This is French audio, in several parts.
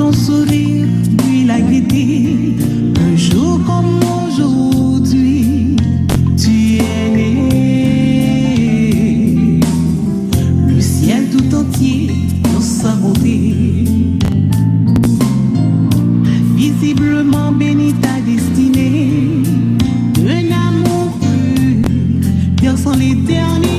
ton sourire, puis la gaieté. Un jour comme aujourd'hui, tu es né. Le ciel tout entier dans sa beauté. Visiblement béni ta destinée. Un amour pur, versant l'éternité.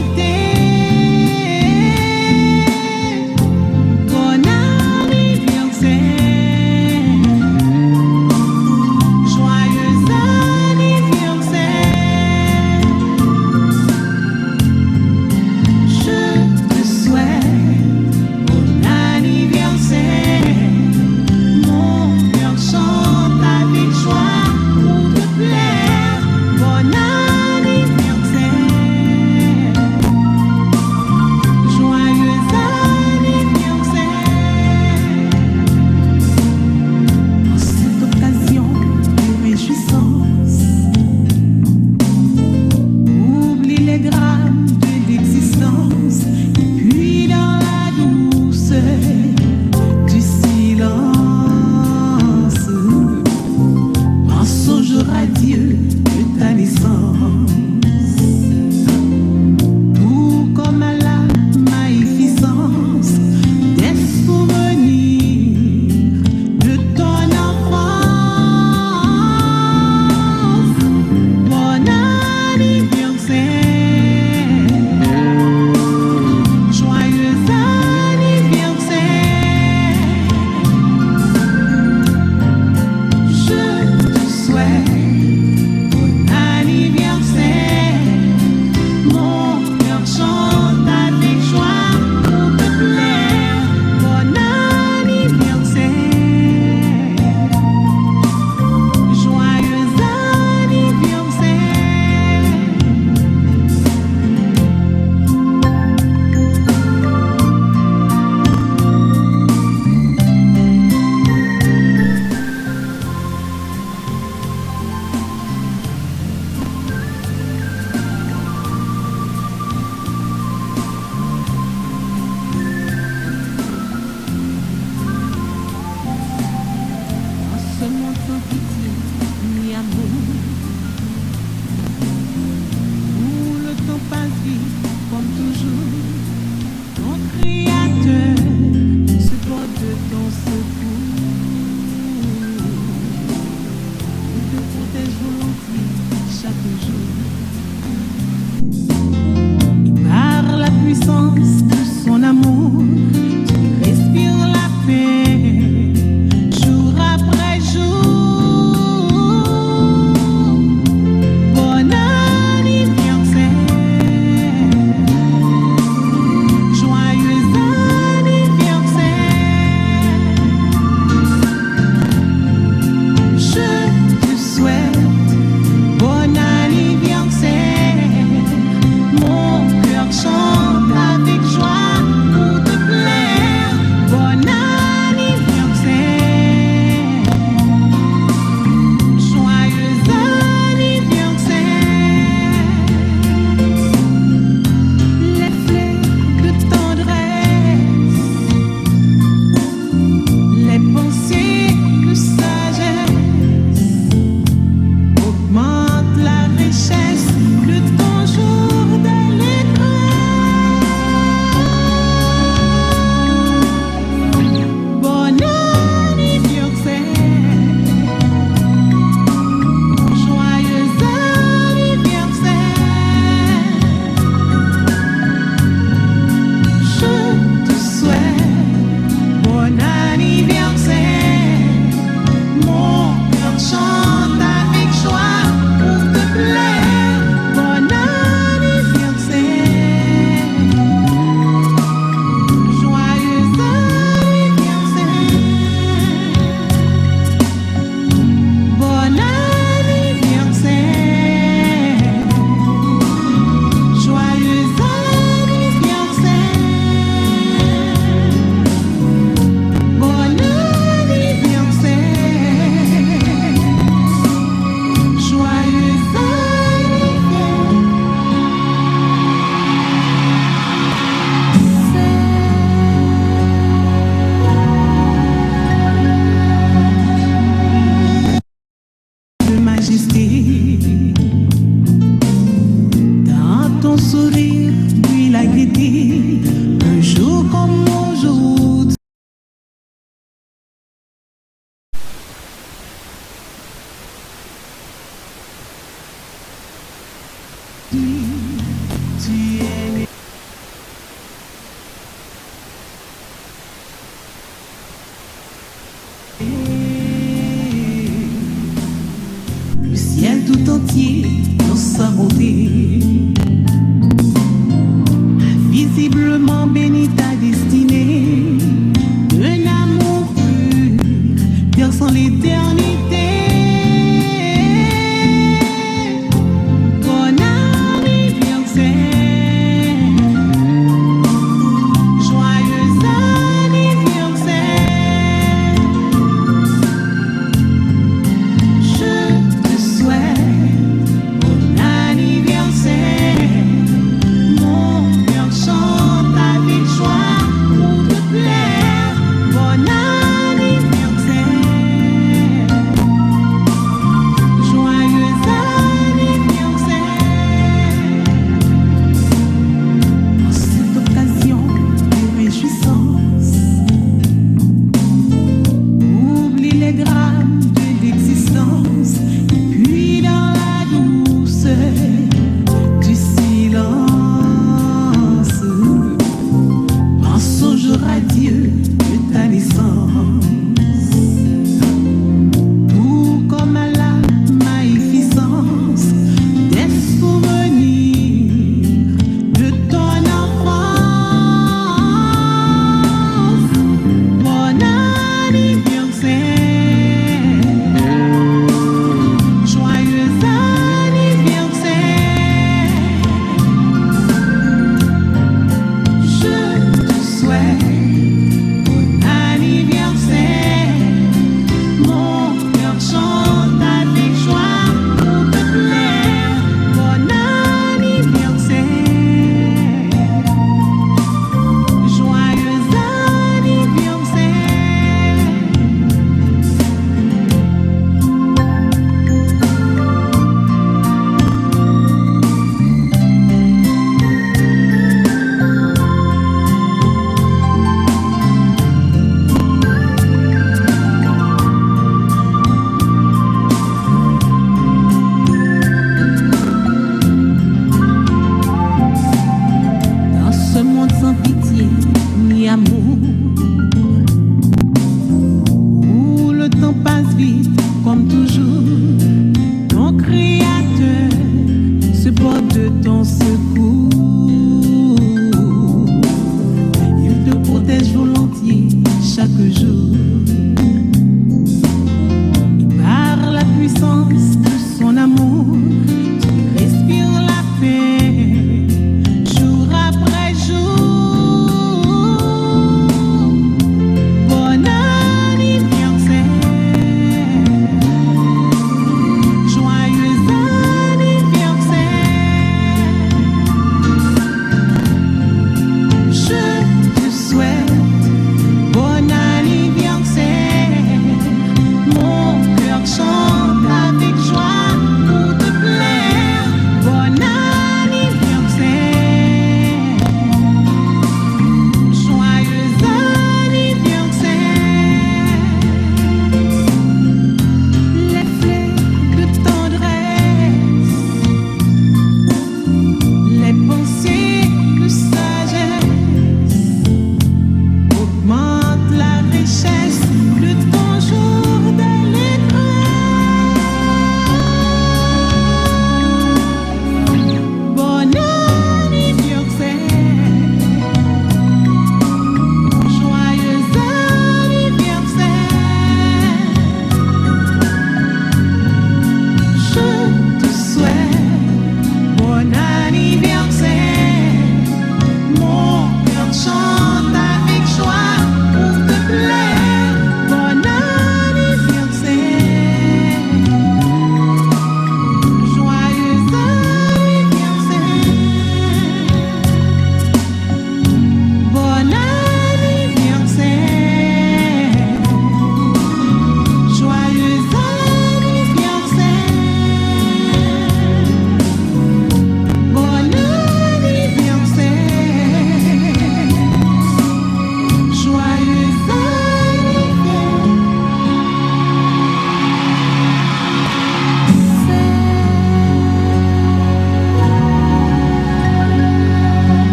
entier dans sa beauté. Visiblement béni ta destinée, un amour pur, perçant l'éternité. Bon anniversaire, joyeux anniversaire. Je te souhaite bon anniversaire. Mon cœur chante avec joie pour te plaire. Bon anniversaire.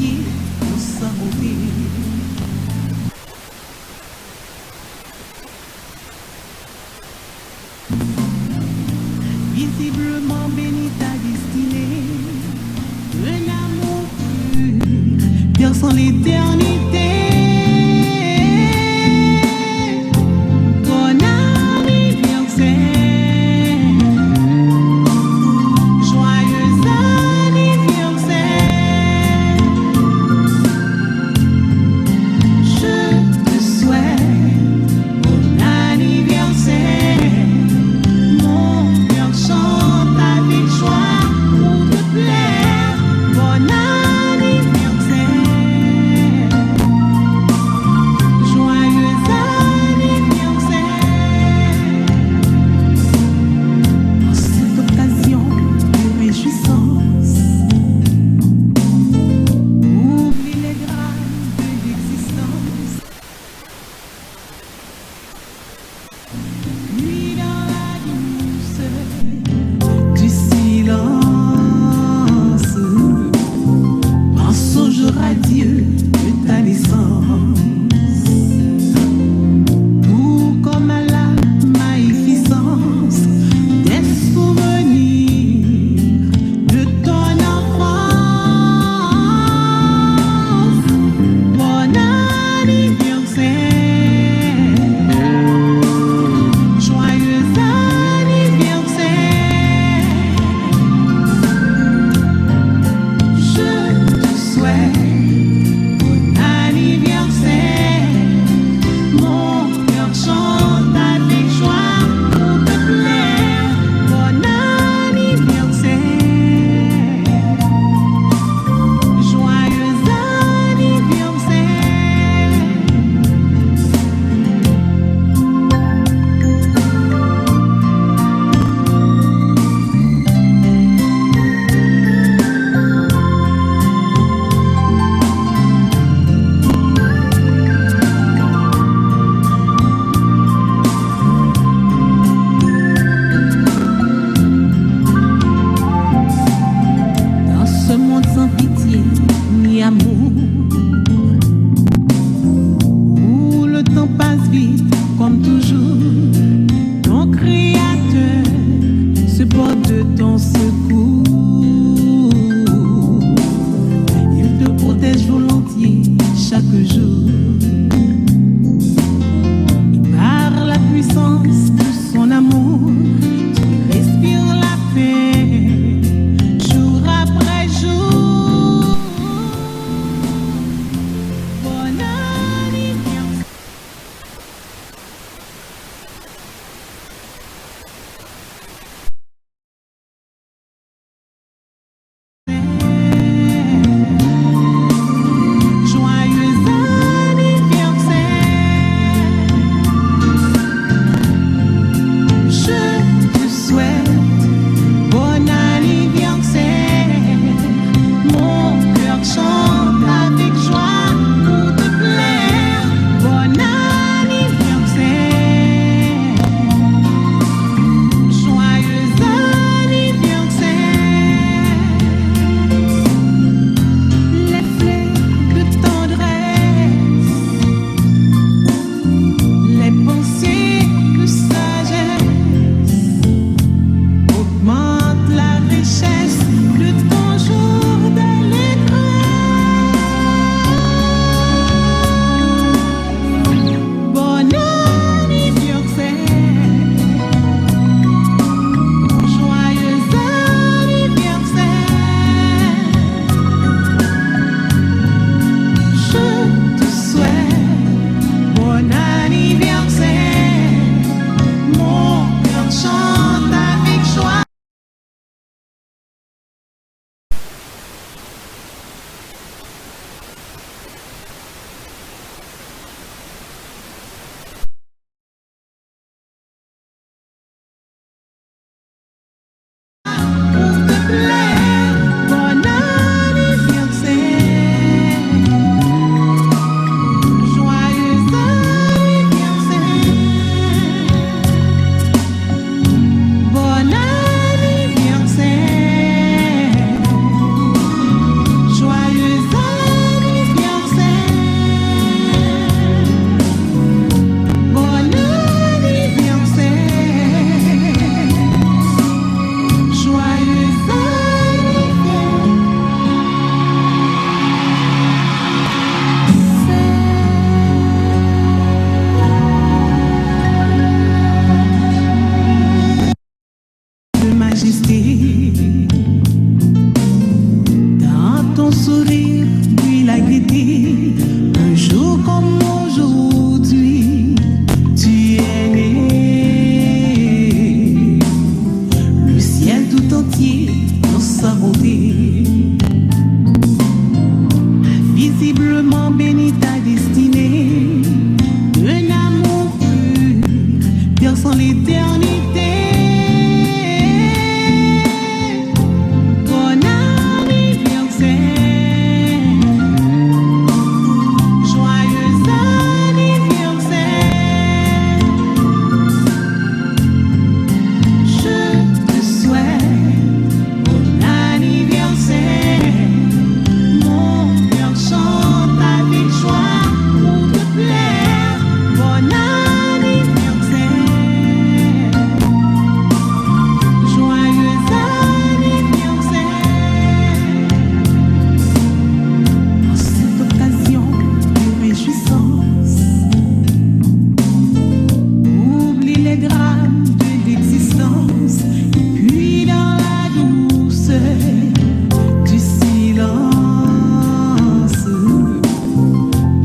pied pour s'enrouler. Visiblement béni ta destinée, un amour pur, versant l'éternité. Bon anniversaire, joyeux anniversaire. Je te souhaite bon anniversaire. Mon cœur chante avec joie pour te plaire. Bon anniversaire, joyeux anniversaire. En cette occasion de réjouissance, oublie les drames de l'existence. Nuit dans la douceur du silence, pense au jour à Dieu de ta naissance. Tout comme à la magnificence des souvenirs de ton enfance. Bon anniversaire, joyeux anniversaire. Je te souhaite bon anniversaire. Mon cœur chante avec joie pour te plaire. Bon anniversaire, joyeux anniversaire. Dans ce monde sans pitié ni amour, où le temps passe vite comme toujours, ton Créateur se porte de ton secours. Il te protège volontiers chaque jour. Et par la puissance de son amour, tu respires la paix jour après jour. Bon anniversaire. Joyeux anniversaire. dit, un jour comme aujourd'hui, tu es né. Le ciel tout entier dans sa beauté, visiblement béni ta destinée, un amour pur, versant l'éternité. Bon anniversaire, joyeux anniversaire. Je te souhaite bon anniversaire. Mon cœur chante avec joie pour te plaire. Bon anniversaire, joyeux anniversaire. En cette occasion de réjouissance, oublie les drames de l'existence, puis dans la douceur du silence,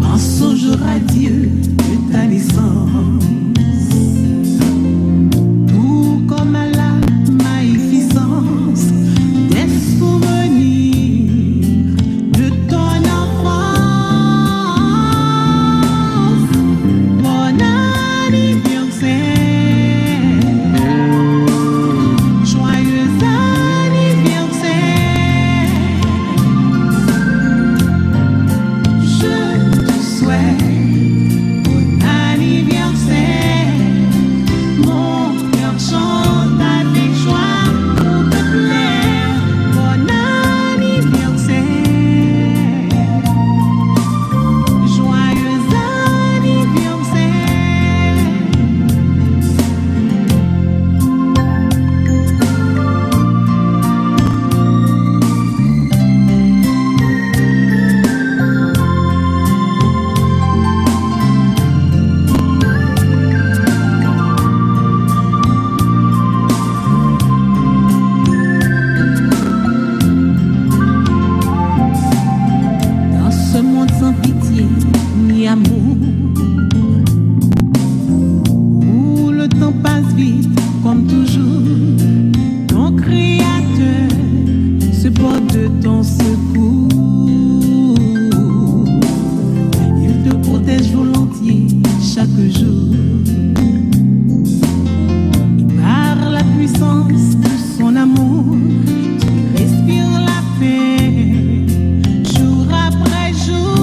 pense au jour à Dieu de ta naissance, tout comme à la magnificence des souvenirs de ton enfance. Bon anniversaire, joyeux anniversaire. Je te souhaite bon anniversaire. Mon cœur chante avec joie pour te plaire. Bon anniversaire, joyeux anniversaire. Dans ce monde sans pitié ni amour, où le temps passe vite comme toujours, ton Créateur se porte de ton secours. Il te protège volontiers chaque jour. Et par la puissance de son amour, tu respires la paix jour après jour.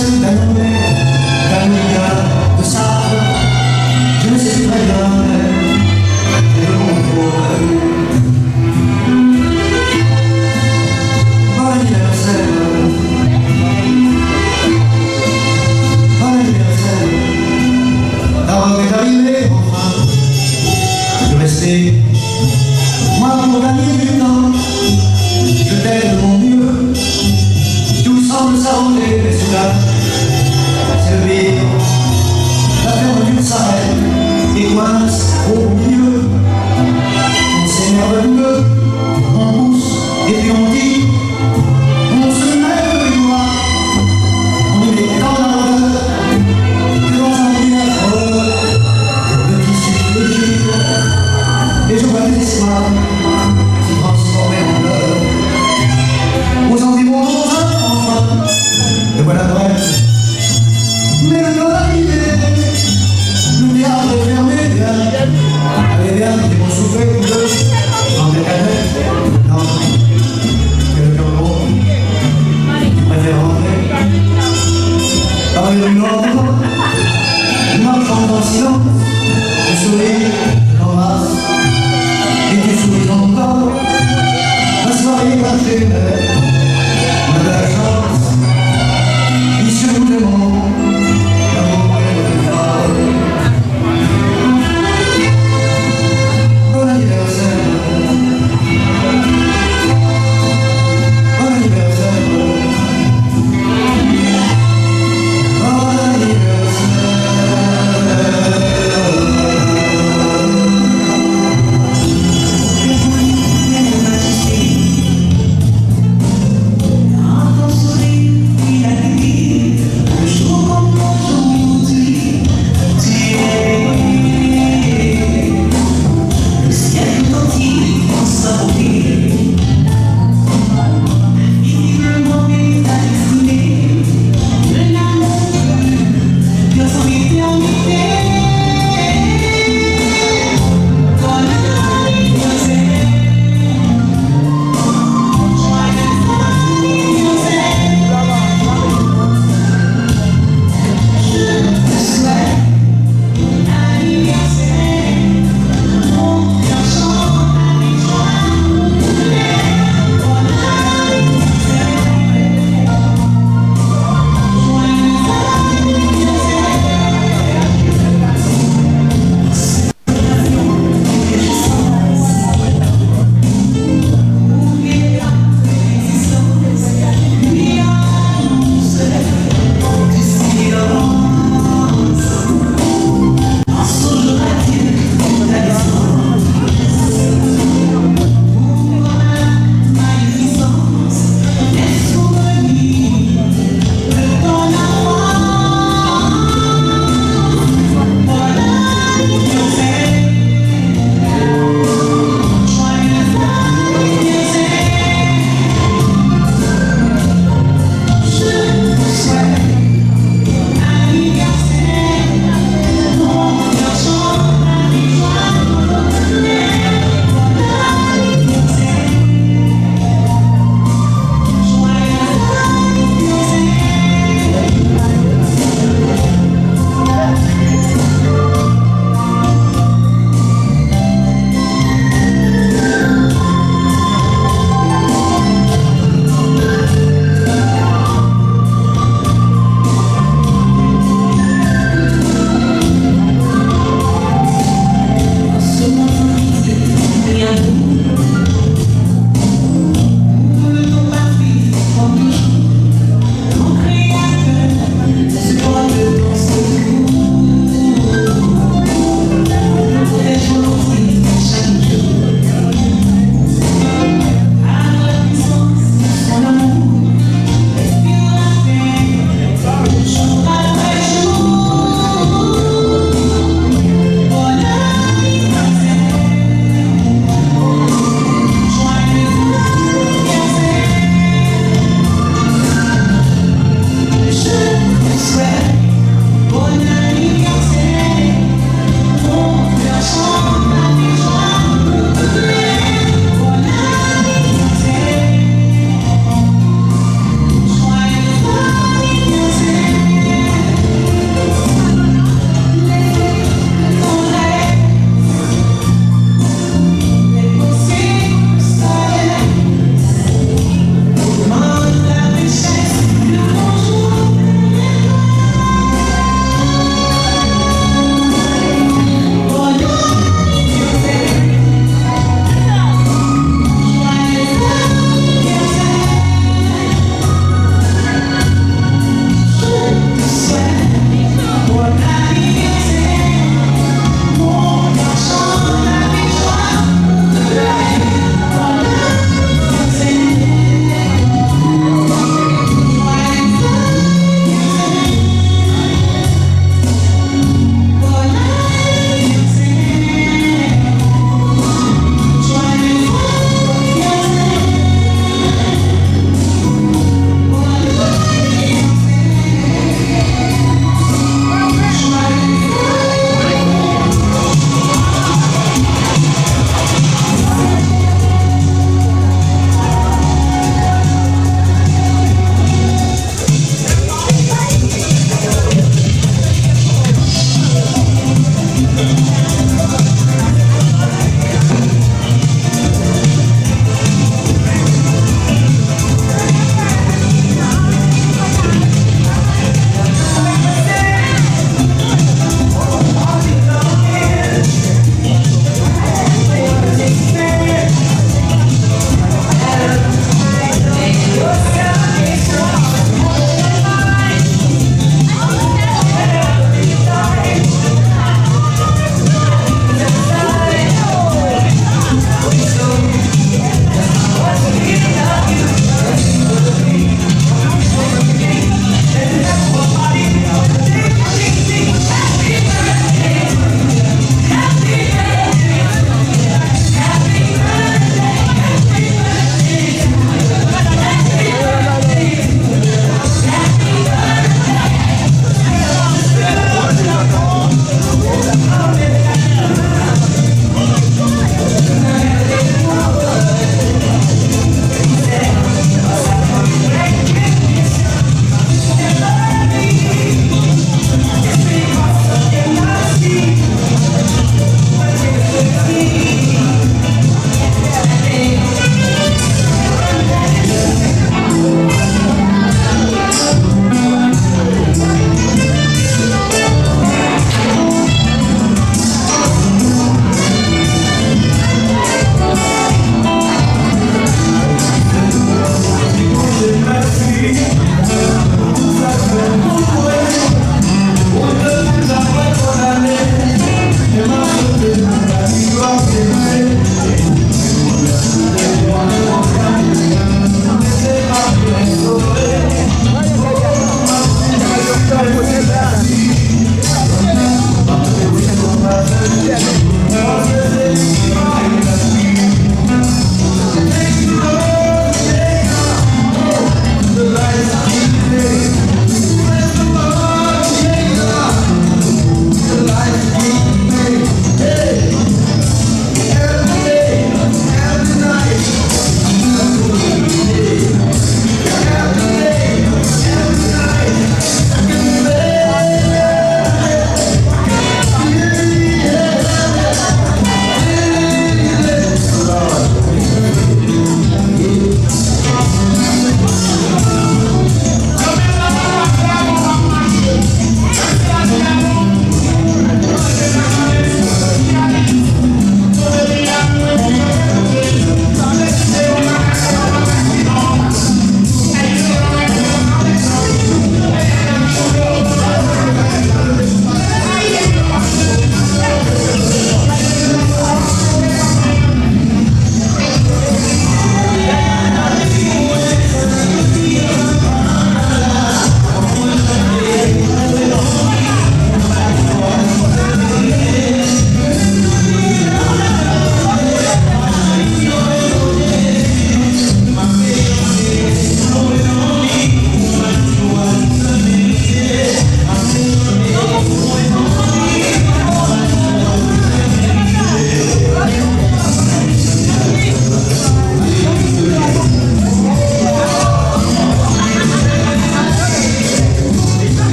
sous ta nommée, Camilla de Sable, je ne sais plus très bien, mais de mon pauvre. Bon anniversaire, bon anniversaire, ta robe est arrivée, enfin, je restais, moi pour gagner du temps, je t'aide de mon mieux, tout semble s'arranger, mais soudain, c'est le vide, la fermeture s'arrête et coince au milieu. On s'énerve mieux, on pousse et puis on dit, on se lève les doigts, on est dans la revers, que dans un théâtre, le tissu léger, et je vois des espoirs se transformer en pleurs. Aux environs enfin, et voilà bref. Mais le temps arrivé, le théâtre est fermé, bien. Allez bien, j'ai mon soufflet, vous deux. Dans des canettes, non. Quel cœur gros. Tu préfères rentrer. Dans les rues nord, je marche en silence, je souris, je l'embrasse. Et tu souris encore. La soirée va faire, on a de la chance. Ici nous l'aimons. Bon anniversaire, bon anniversaire, bon anniversaire.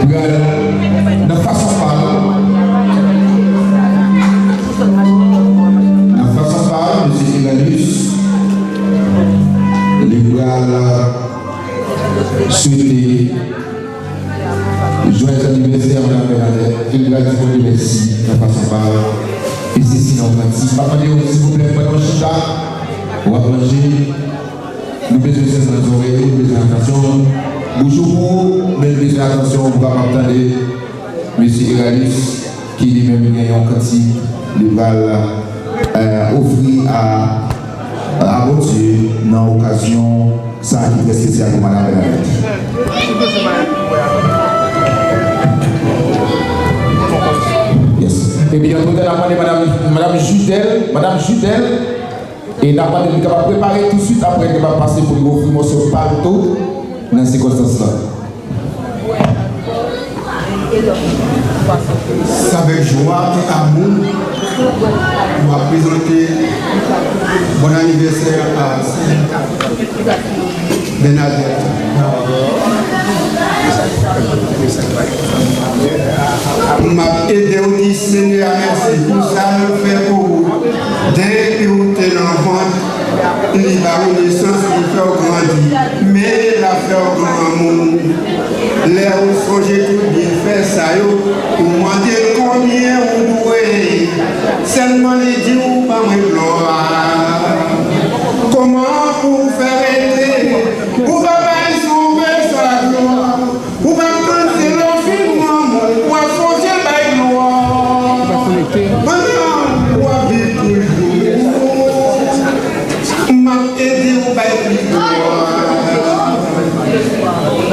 de façon par M. Iganus, les souhaiter joyeux anniversaire à Mme Bernadette, une grande merci de façon par ici, sinon, s'il vous plaît, prenons chita, on va plonger, nous besoin de ces oreilles, nous besoin d'attention. Bonjour, mais besoin d'attention, vous allez entendre M. Iganus qui lui-même gagne un cantique, il va offrir à Dieu dans l'occasion ça qui est spécial pour Mme Bernadette. Yes. Et bien, nous allons demander Mme Judel, et nous allons préparer tout de suite après qu'elle va passer pour lui offrir un morceau partout dans ces circonstances-là. Avec joie et amour, on va présenter bon anniversaire à Bernadette. On m'a aidé au dit Seigneur, merci pour ça, le fait pour vous. Dès que vous êtes l'enfant, il va une naissance, il fait grandir. Mais la fait grand monde. Les vous songez tout bien faire ça, vous demandez combien vous douez. Seulement les dieux ou pas me gloire. Comment vous faire aider? Vous pouvez sauver sa gloire. Vous pouvez penser l'enfant, vous pouvez changer la gloire. Maintenant, vous avez toujours. M'a aidé au bail gloire.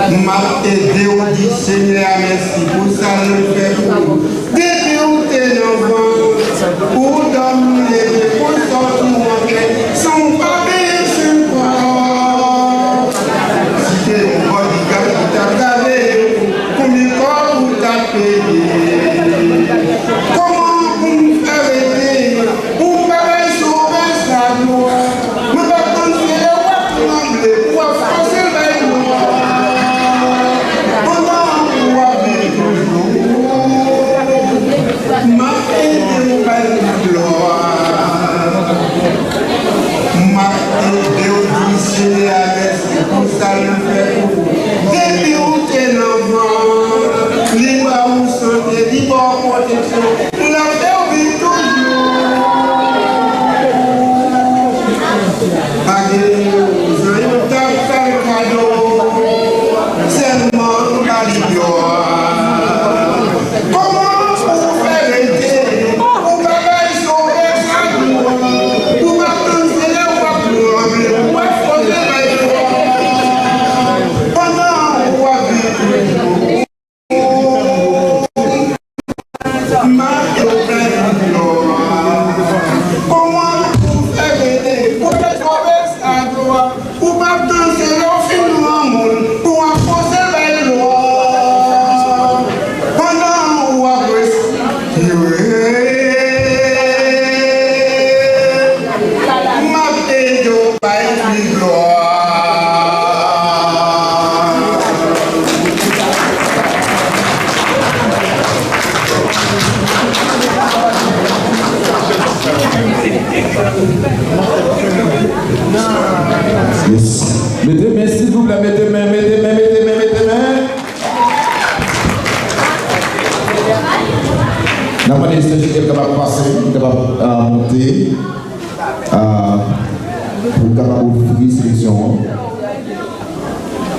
M'a aidé au dit Seigneur, merci pour ça le fait pour vous. Depuis où t'es l'enfant, pour dormir, pour sortir, sans pas baisser le corps. Si t'es un bodyguard qui t'a gardé, combien de corps vous t'a payé? Comment vous me faire aider? Vous pouvez sauver sa gloire. Vous pouvez penser le roi trembler, pour forcer la gloire. M'a aidé au bail de gloire. M'a aidé au lycée avec pour ça le fait pour vous. Depuis où t'es l'enfant, libre à vous santé, libre à protection, la paix vit toujours. Agréez-vous, je vous tape le cadeau, seulement la gloire. Mettez main, s'il vous plaît, mettez main. N'a pas des stagiaires qui sont capables de passer, capables de monter, pour capable d'ouvrir sélection.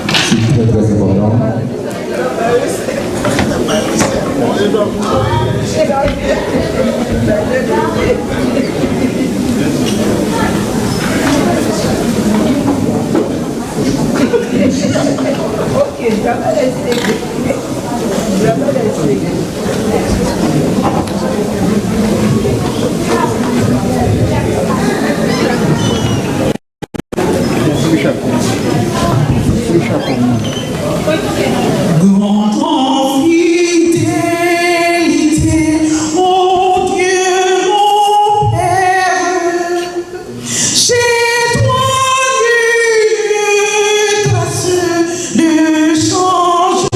C'est très très important. Ok, je vais laisser. Grande fidélité, oh Dieu mon Père, c'est toi une trace de changement.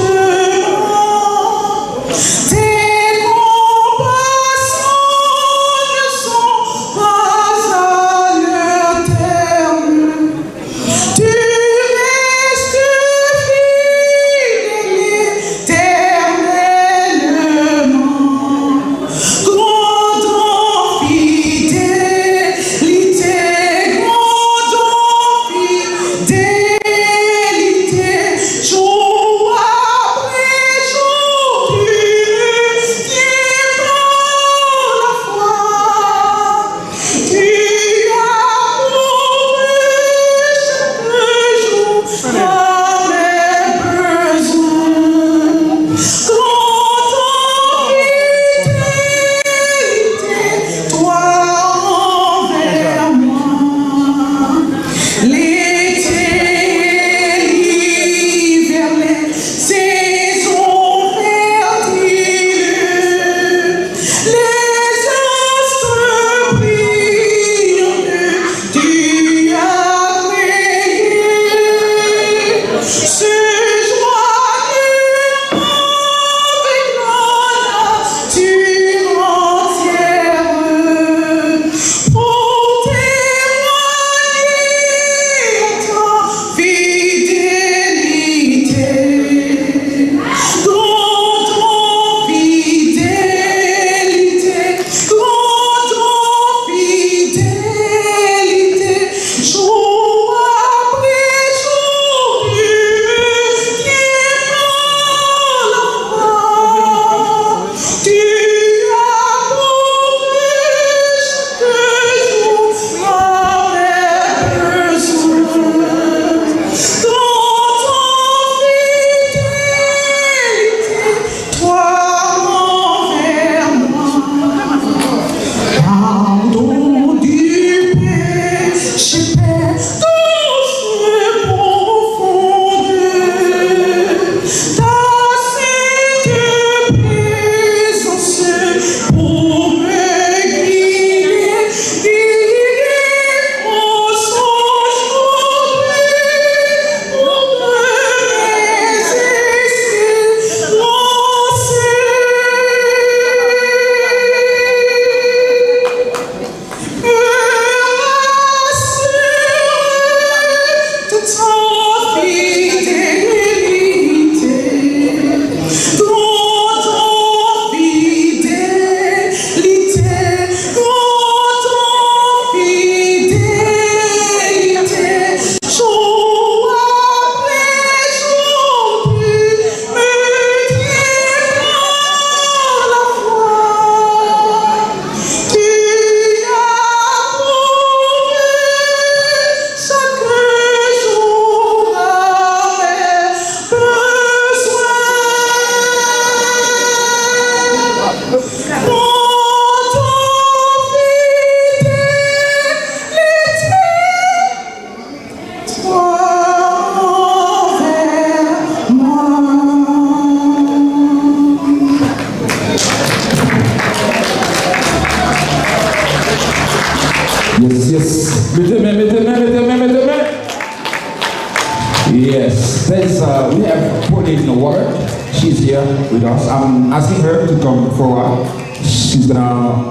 Pauline Water. She's here with us. I'm asking her to come forward. She's gonna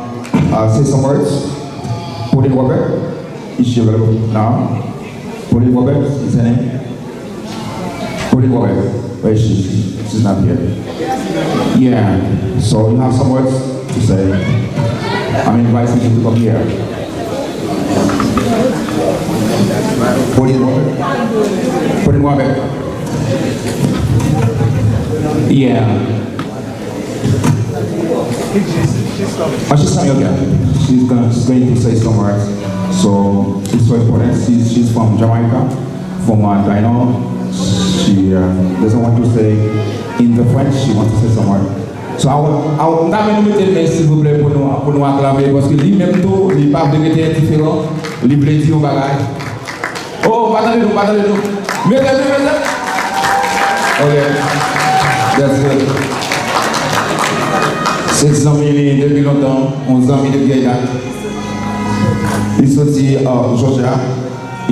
say some words. Pauline Water. Is she available now? Pauline Water is her name. Pauline Water. Where is she? She's not here. Yeah. So you have some words to say. I'm inviting you to come here. Pauline Water. Pauline Water. Yeah. Oh, she's coming again. She's going to say some words. So it's so important. She's from Jamaica, from Guyana. She doesn't want to say in the French. She wants to say some words. So I want s'il vous plaît pour nous acclamer parce que lui-même tout, il pas de métier différent, il veut dire un bagage. Oh, parlez-nous. Mettez. Okay. That's good. 6 ans depuis longtemps, 11 ans depuis vieille date. Il sortit Georgia.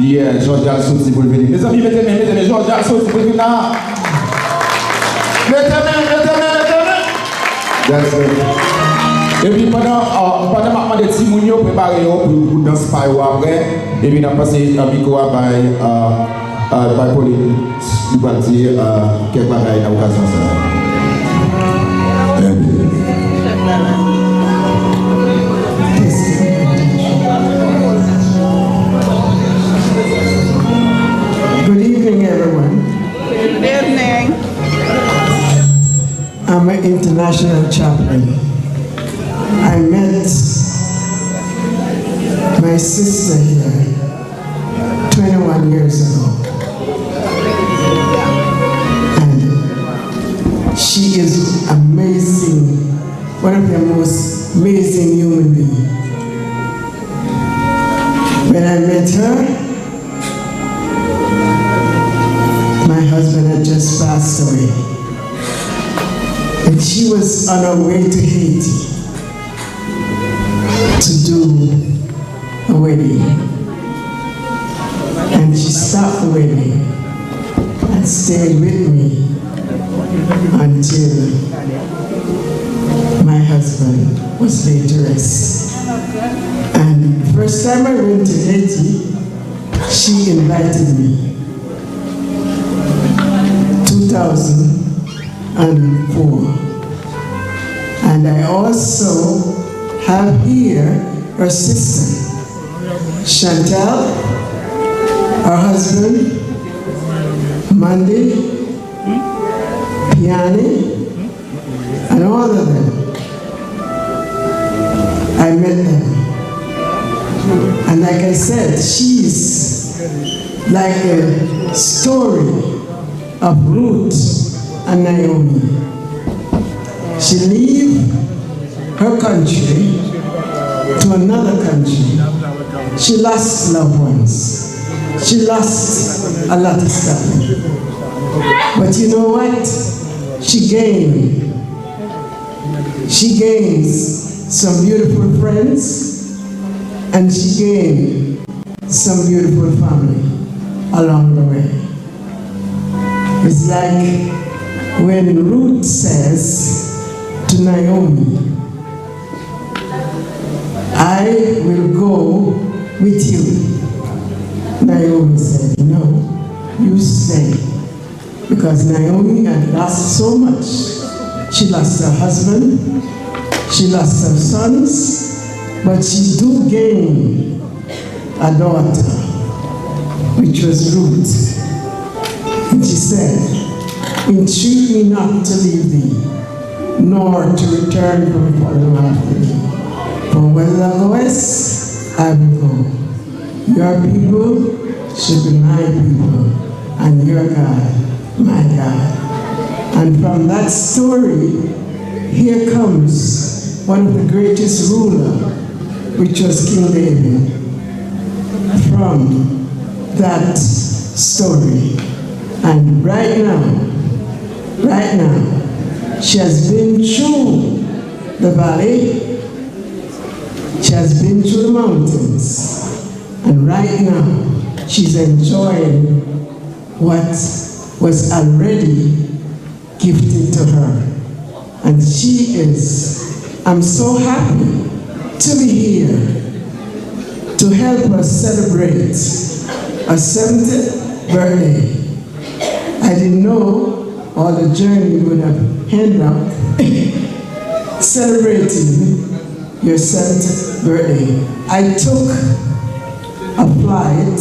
Hier, Georgia a sorti pour le venir. Mes amis, mettez, Georgia a sorti pour le venir. Mettez. That's good. Et puis pendant que les petits gens préparent pour danser par après, et puis on a passé un micro par Pauline. Nous allons dire quelques bagailles à l'occasion. Good evening, everyone. Good evening. I'm an international chaplain. I met my sister here 21 years ago. And she is amazing, one of the most amazing human beings. When I met her, my husband had just passed away. And she was on her way to Haiti to do a wedding. And she stopped the wedding and stayed with me until my husband was laid to rest. And the first time I went to Haiti, she invited me. 2004. And I also have here her sister, Chantal, her husband, Mandy, Piani, and all of them. I met them. And like I said, she's like a story of Ruth and Naomi. She left her country to another country. She lost loved ones. She lost a lot of stuff. But you know what? She gains some beautiful friends, and she gained some beautiful family along the way. It's like when Ruth says to Naomi, I will go with you. Naomi said, no, you stay. Because Naomi had lost so much. She lost her husband, she lost her sons, but she do gain a daughter, which was Ruth. And she said, entreat me not to leave thee, nor to return from following after thee. For where thou goest, I will go. Your people should be my people, and your God, my God. And from that story, here comes one of the greatest rulers, which was King David. From that story. And right now, she has been through the valley, she has been through the mountains, and right now, she's enjoying what was already to her. And she is, I'm so happy to be here to help us celebrate a 70th birthday. I didn't know all the journey would have ended up celebrating your 70th birthday. I took a flight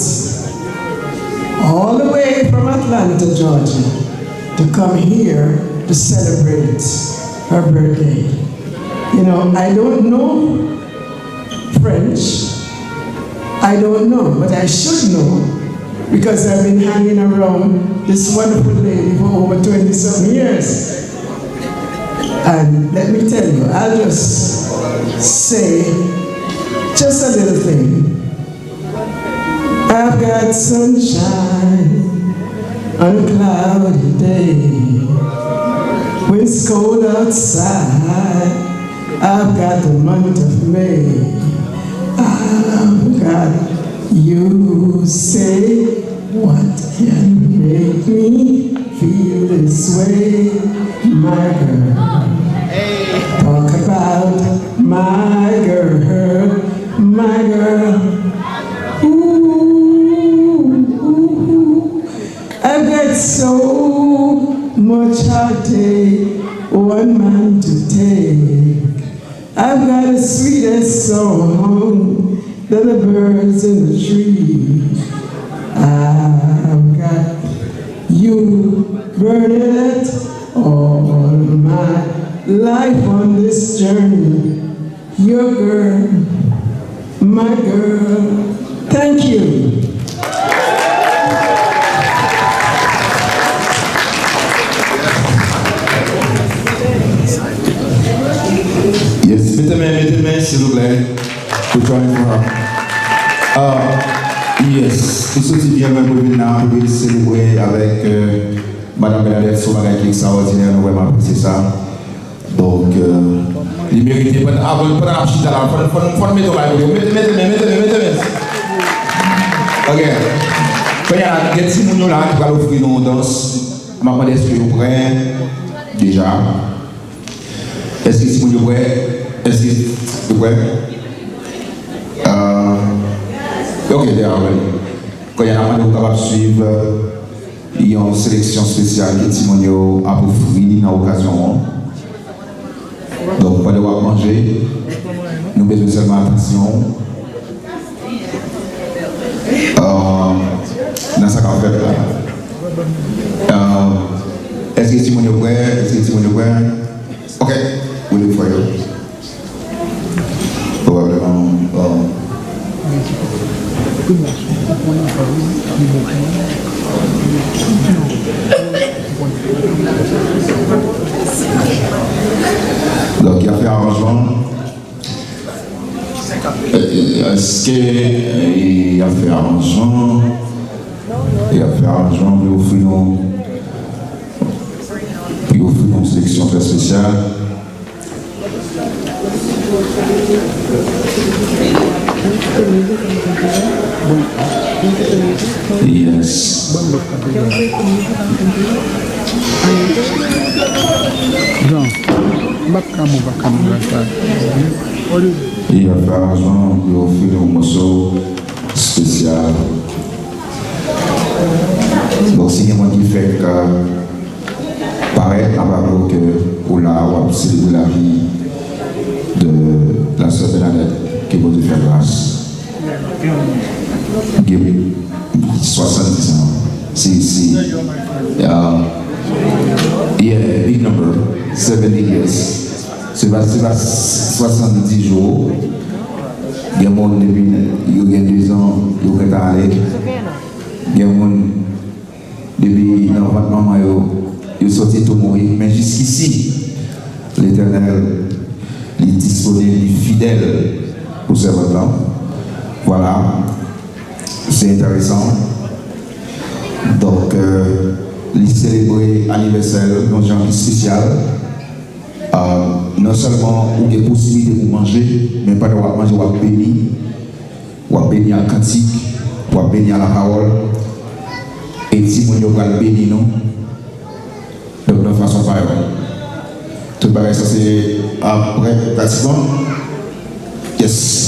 all the way from Atlanta, Georgia, to come here to celebrate her birthday. You know, I don't know French. I don't know, but I should know because I've been hanging around this wonderful lady for over 20-some years. And let me tell you, I'll just say just a little thing. I've got sunshine on a cloudy day. When it's cold outside, I've got the month of May. I've got you. Say, what can make me feel this way, my girl? Talk about my girl, my girl. Ooh, I've got so much heartache, one man to take. I've got the sweetest song than the birds in the tree. I've got you burning it all my life on this journey. Your girl, my girl. Thank you. Yes, mettez main, s'il vous plaît, pour toi une fois. Yes, tout ce qui vient de pour célébrer avec Madame Bernadette Somagay qui est extraordinaire, nous vraiment apprécier ça. Donc, il mérite pas avant la chute là, faut mettre mettez. OK. Quand il y a des petits gens là qui vont offrir une danse, je m'attends est-ce que vous prêts déjà? Est-ce que si vous êtes prêts? Est-ce que vous êtes prêts? Ok, d'accord. Quand il y a un moment capable de suivre, il y a une sélection spéciale que Timonio a offert dans l'occasion. Donc, pas de quoi manger, nous besoin seulement attention. Dans ce qu'on fait là. Est-ce que Timonio est prêt? Est-ce que Timonio est prêt? Ok, we look for you. Probablement. Donc il a fait arrangement. Est-ce qu'il a fait arrangement? Il a fait arrangement pour offrir une sélection très spéciale. Yes. Il a fait arrangement pour offrir un morceau spécial. Donc, c'est moi qui fait que paraît à propos que pour la célébrer la vie de la sœur Bernadette qui va te faire grâce. 70 ans. See, yeah, big number, 70 years. C'est pas 70 jours. Il y a des gens depuis 2 ans, ils sont allés. Il y a des gens depuis normalement, ils sont sortis tout mourir. Mais jusqu'ici, l'Éternel est disponible, fidèle pour ce temps. Voilà, c'est intéressant. Donc, les célébrer l'anniversaire d'un genre spécial. Non seulement il y a possibilité de manger, mais pas de manger, ou à bénir à cantique, ou à bénir à la parole. Et si vous avez béni, non, de toute façon, pareil. le bagage, ça c'est après, pratiquement. Yes.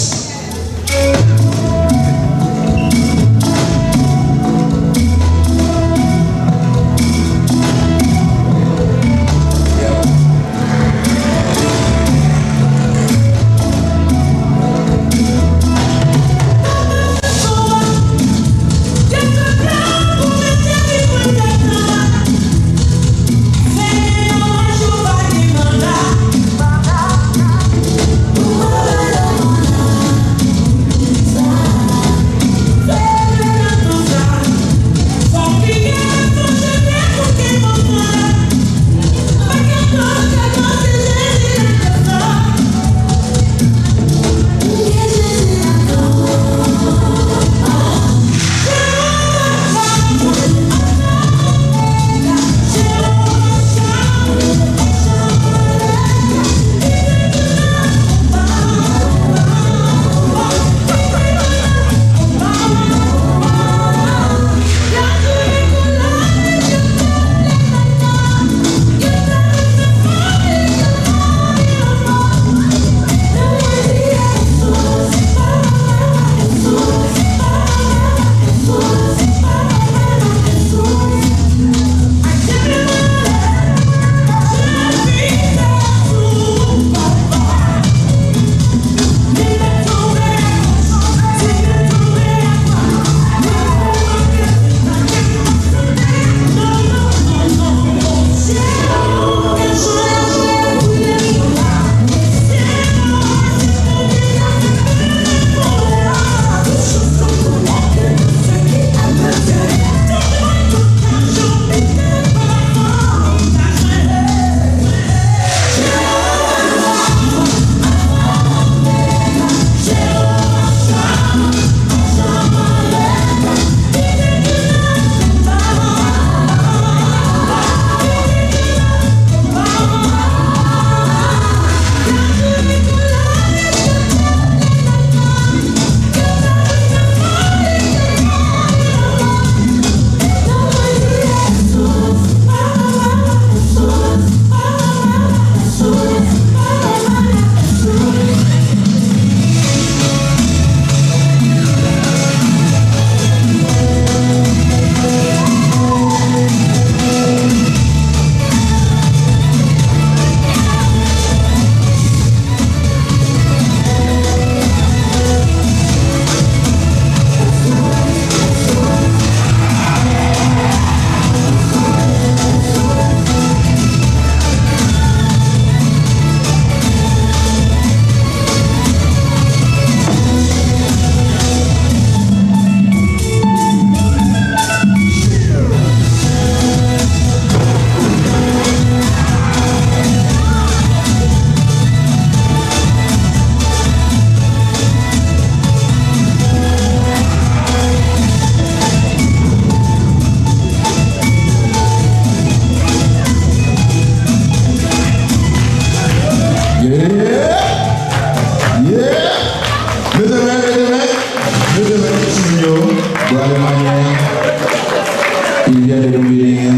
Il vient de nous bénir.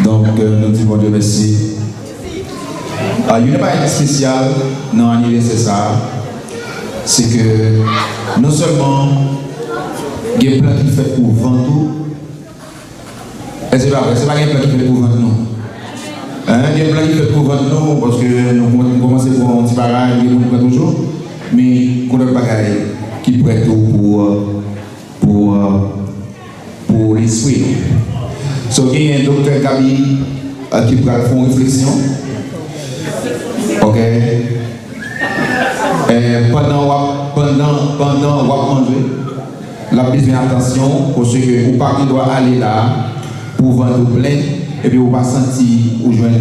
Donc, nous disons Dieu merci. Il n'y a pas une spéciale dans l'anniversaire ça. C'est que non seulement il y a un plan qui fait pour vendre tout. Et c'est pas vrai, c'est pas un plan qui fait pour vendre nous. Il y a un plan qui fait pour vendre nous parce que nous commençons pour un petit barrage, nous prenons toujours. Mais qu'on a un bagage qui prête tout pour l'esprit. So, il y a un docteur Gabi qui va faire une réflexion. Ok. Pendant manger, la besoin attention parce que vous pas doit aller là pour vendre plein et puis vous pas sentir ou joindre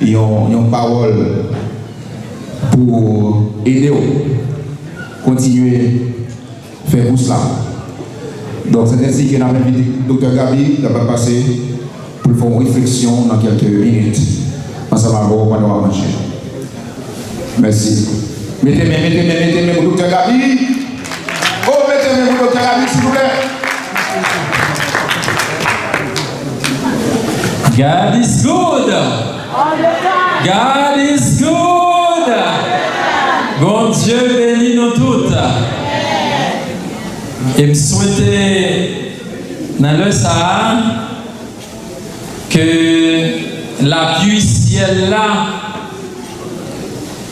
une parole pour aider vous continuer faire tout cela. Donc c'est ainsi que nous avons invité le Dr Gabi qui va passer pour faire une réflexion dans quelques minutes ensemble avec vous pendant la manger. Merci. Mettez-moi pour Dr Gabi. Oh, mettez-moi pour Dr Gabi, s'il vous plaît. God is good. God is good. Bon Dieu bénit nous toutes. Et me souhaiter dans le Sahara que la pluie ciel là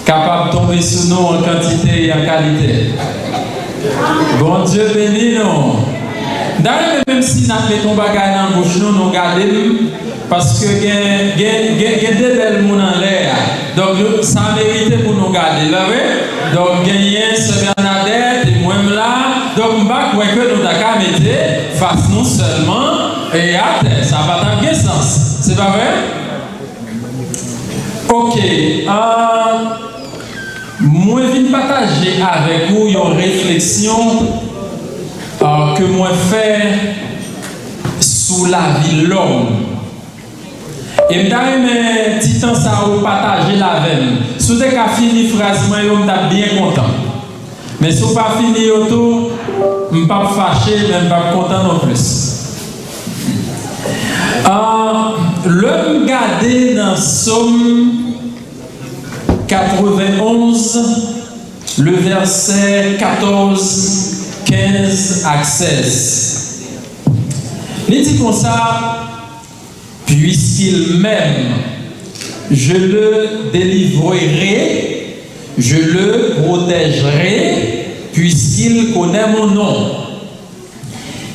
capable de tomber sur nous en quantité et en qualité. Bon Dieu bénit nous. D'ailleurs, même si nous mettons bagage dans la bouche, nous gardons parce que il y a des belles gens en l'air. Donc, ça mérite pour nous garder. Donc, il y a ce Bernadette et moi-même là. Donc, je ne sais pas que nous avons mettre face nous seulement et à terre. Ça va dans quel sens? C'est pas vrai? Ok. Moi, je vais partager avec vous une réflexion que moi fais sous la vie de l'homme. Et je vais petit temps ça ou partager la veine. Si vous avez fini la phrase, je suis bien content. Mais si vous n'avez pas fini tout, je ne suis pas fâché, mais je ne suis pas content non plus. Le regarder dans Somme 91, le verset 14, 15 à 16. Il dit comme ça, puisqu'il m'aime, je le délivrerai, je le protégerai, puisqu'il connaît mon nom.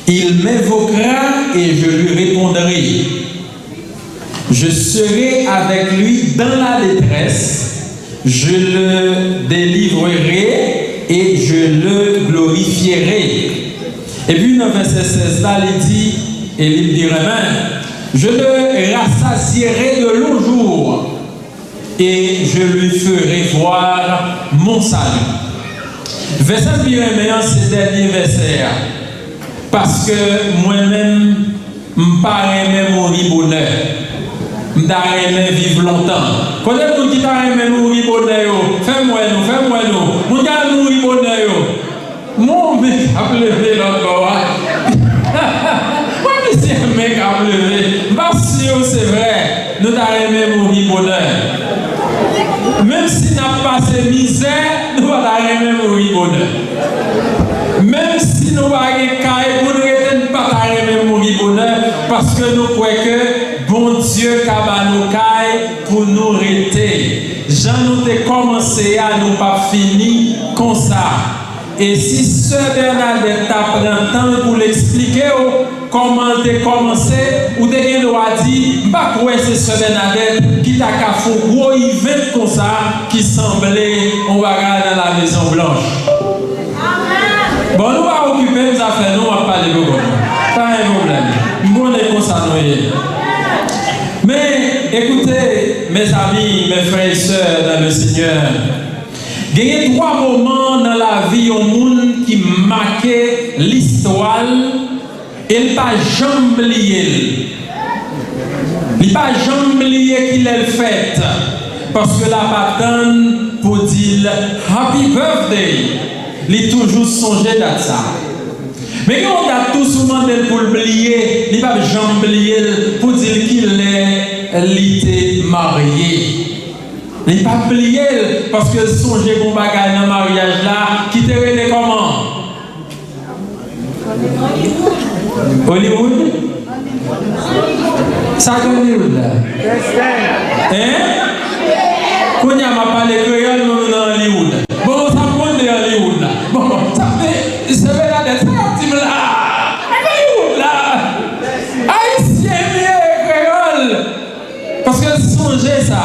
Il m'invoquera et je lui répondrai. Je serai avec lui dans la détresse, je le délivrerai et je le glorifierai. Et puis dans le verset 16 là, il dit, et il dirait même, je le rassasierai de longs jours et je lui ferai voir mon salut. Verset Pyréméen, c'est le dernier verset. Parce que moi-même, je ne parle même mourir bonheur. Je ne parle même vivre longtemps. Quand vous qui parlez même mourir bonheur, fais-moi nous. Mon gars mourir bonheur. Mon mec a levé encore. Moi, je dis un mec a levé. Parce que c'est vrai, nous parlons même mourir bonheur. Même si nous avons passé misère, nous parlons même mourir bonheur. Même si nous avons caille pour nous ne pas même mourir bonheur, parce que nous croyons que bon Dieu a nous caille pour nous arrêter. Jean nous a commencé à nous pas fini comme ça. Et si Sœur Bernadette prend le temps pour l'expliquer comment tu as commencé, ou tu as droit de dire, je ne sais pas c'est Sœur Bernadette qui t'a fait un gros event comme ça qui semblait on va regarder dans la Maison Blanche. Bon, nous allons occuper nos affaires, nous allons parler de vous. Pas un problème. Nous allons concernés. Mais écoutez, mes amis, mes frères et sœurs dans le Seigneur, il y a 3 moments dans la vie au monde qui marquent l'histoire et il n'a pas jamais oublié. Il n'a pas jamais oublié qu'il est fait. Parce que la patente pour dire Happy Birthday. Il toujours songé à ça. Mais quand on a tout souvent pour l'oublier, il ne va jamais oublier pour dire qu'il est marié. Il ne va pas oublier parce que songer qu'on va gagner un mariage là, qui te relève comment? Hollywood? Ça Hollywood là? Hein? Quand on a parlé créole, nous dans Hollywood. Bon, ça compte de Hollywood là. Bon, ça fait, c'est vrai là, c'est un petit peu là. Hollywood là. Haïtien, créole. Parce que songez ça.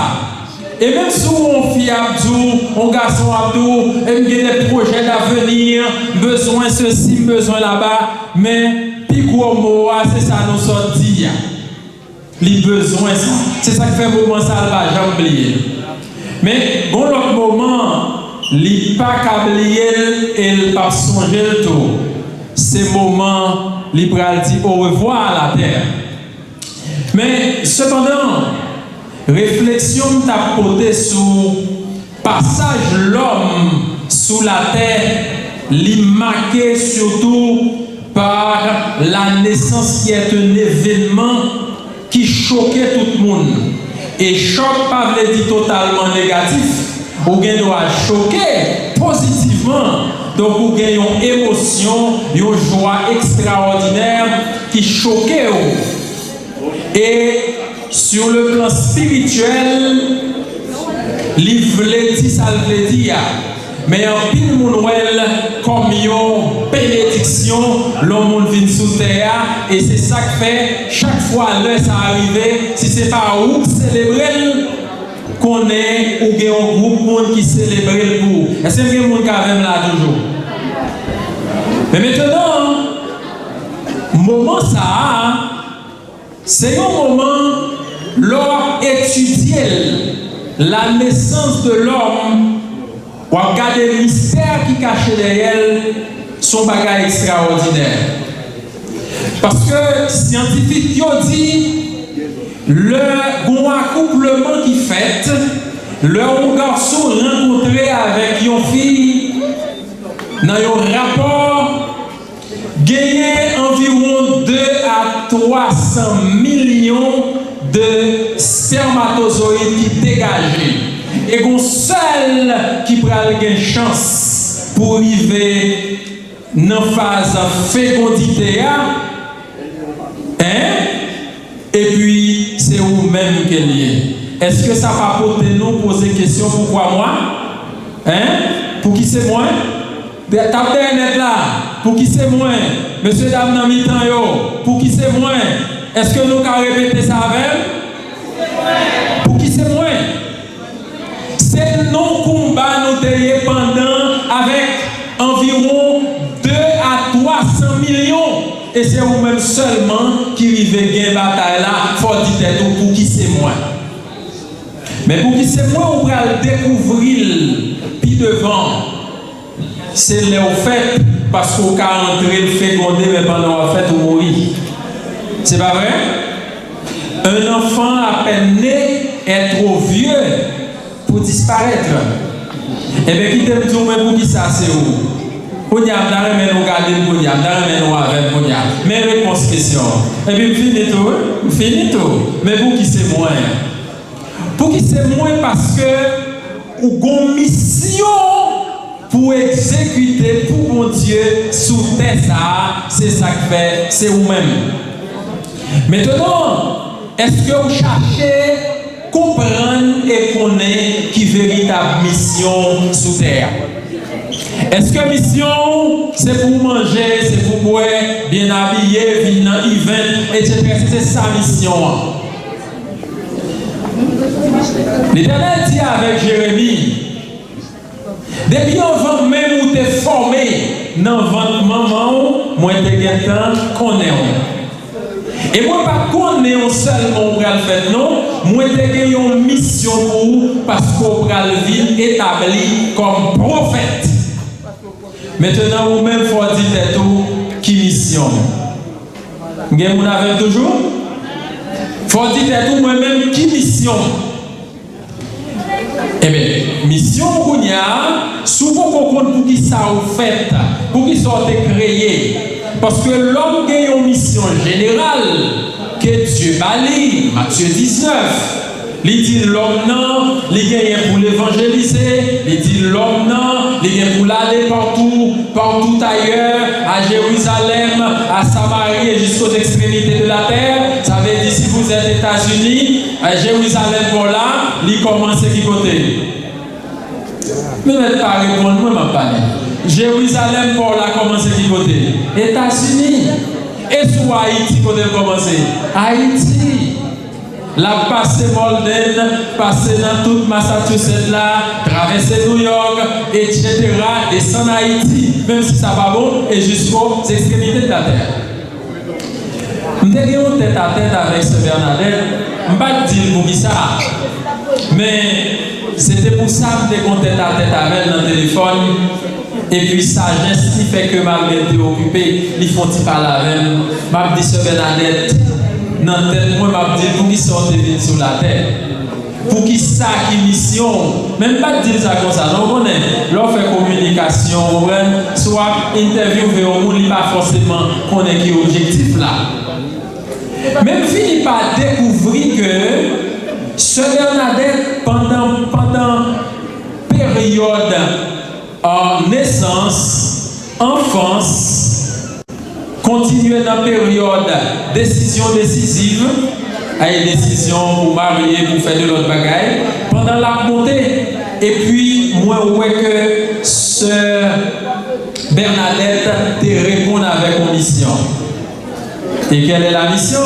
Et même si on fille Abdou, on garçon Abdou, et il y a des projets d'avenir, besoin ceci, besoin là-bas, mais puis gros mot, c'est ça nous sortit. Les besoins, ça. C'est ça qui fait un moment ça, va jamais oublier. Mais bon, l'autre moment, il pas oublier et il pas songer le tout. Ces moments, il va dire au revoir à la terre. Mais cependant, réflexion t'a porté sur passage l'homme sous la terre, l'y marqué surtout par la naissance qui est un événement qui choquait tout le monde. Et choc pas veut dire totalement négatif. Ou bien doit choquer positivement. Donc ou bien une émotion, une joie extraordinaire qui choquait. Et sur le plan spirituel, livre dit ça veut dire. Mais en pile mounouel comme une bénédiction, l'homme vient sous terre et c'est ça que fait chaque fois l'heure ça arrive, si c'est pas où célébrer qu'on est ou bien un groupe monde qui célèbre pour. Est-ce que il y a monde qui a même là toujours? Mais maintenant, moment ça, c'est un moment l'homme étudier la naissance de l'homme. Ou regarder le mystère qui cache derrière son bagage extraordinaire. Parce que scientifique dit le bon accouplement qui fait, le garçon rencontré avec une fille dans un rapport gagné environ 2 à 300 millions de spermatozoïdes qui dégagent. Et qu'on seul qui prend une chance pour arriver dans la phase fécondité. Et puis, c'est vous-même qui est lié. Est-ce que ça va porter nous poser question pourquoi moi? Pour qui c'est moi? Tapez net là. Pour qui c'est moi? Monsieur, dame, dans mi-temps, pour qui c'est moi? Est-ce que nous pouvons répéter ça avec? Pour qui c'est moi? C'est non combat nous derrière pendant avec environ 2 à 300 millions. Et c'est vous-même seulement qui vivez bien bataille là. Faut dire pour qui c'est moi. Mais pour qui c'est moi, on va le découvrir puis devant. C'est le fait parce qu'on a entré le fécondé mais pendant la fête on mourit. C'est pas vrai? Un enfant à peine né est trop vieux pour disparaître. Et bien, qui t'aime tout, mais pour qui ça c'est où? On y a un mais nous garder pour y a un nous avec pour y a. Mais réponse question. Et puis, fini tout. Mais pour qui c'est moins? Pour qui c'est moins parce que ou gon mission pour exécuter pour mon Dieu sous terre ça, c'est ça que fait, c'est vous-même. Maintenant, est-ce que vous cherchez comprendre et connaître qui véritable mission sous terre? Est-ce que mission c'est pour manger, c'est pour boire, bien habillé, venir dans event, etc. C'est sa mission. L'Éternel dit avec Jérémie, depuis avant même où tu es formé dans votre maman, moi te gagnant connais. Et moi pas connais seulement pour le faire non, moi te gagne une mission pour parce qu'on va le vivre établi comme prophète. Maintenant vous même faut dire tout qui mission. Vous avez toujours faut dire tout moi même qui mission. Eh bien, mission qu'on y a, souvent qu'on compte pour qui ça vous fait, pour qui ça a créé. Parce que l'homme qui a une mission générale, que Dieu bali, Matthieu 19, il dit l'homme non, il gagne pour l'évangéliser, il dit l'homme non, il gagne pour l'aller partout ailleurs, à Jérusalem, à Samarie et jusqu'aux extrémités de la terre. Ça veut dire si vous êtes aux États-Unis, à Jérusalem pour là, il commence qui côté. Mais ne pas répondre, moi je parle. Jérusalem pour là commence qui côté. États-Unis. Et sur Haïti, côté commencer. Haïti. La passé Molden, passé dans toute Massachusetts là, traverser New York, etc. Descendre Haïti, même si ça va bon, et jusqu'aux extrémités de la terre. Je suis tête à tête avec ce Bernadette, je ne vais pas dire pour qui ça. Mais c'était pour ça que je suis tête à tête avec elle dans le téléphone. Et puis sagesse qui fait que je suis occupé, ils font parler avec elle. Je dis ce Bernadette. Dans tête moi m'a dit pour qui sortent vite sur la terre pour qui ça qui mission même pas dire ça comme ça non on est l'on fait communication soit interview vers on n'est pas forcément connaît qui objectif là Même fini par découvrir que ce Bernadette, pendant période en naissance, enfance, continuait dans période décision décisive, avec décision pour marier, pour faire de l'autre bagaille, pendant la montée. Et puis, moi, ouais que ce Bernadette te répond avec une mission. Et quelle est la mission?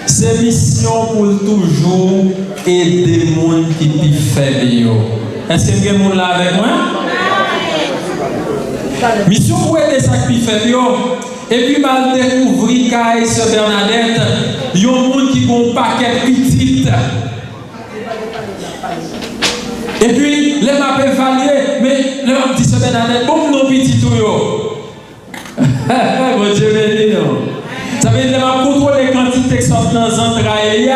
C'est mission pour toujours aider les gens qui sont faibles. Est-ce que vous avez des gens là avec moi? Mission pour aider ceux qui sont faibles. Et puis, je découvrir qu'à ce Bernadette, il y a des gens qui ont un paquet petit. Et puis, les m'a évalué, mais les m'a dit ce Bernadette, bon, non, petit tout. Mon Dieu, béni, non. Ça veut dire que je contrôle les quantités qui sont dans les entrailles.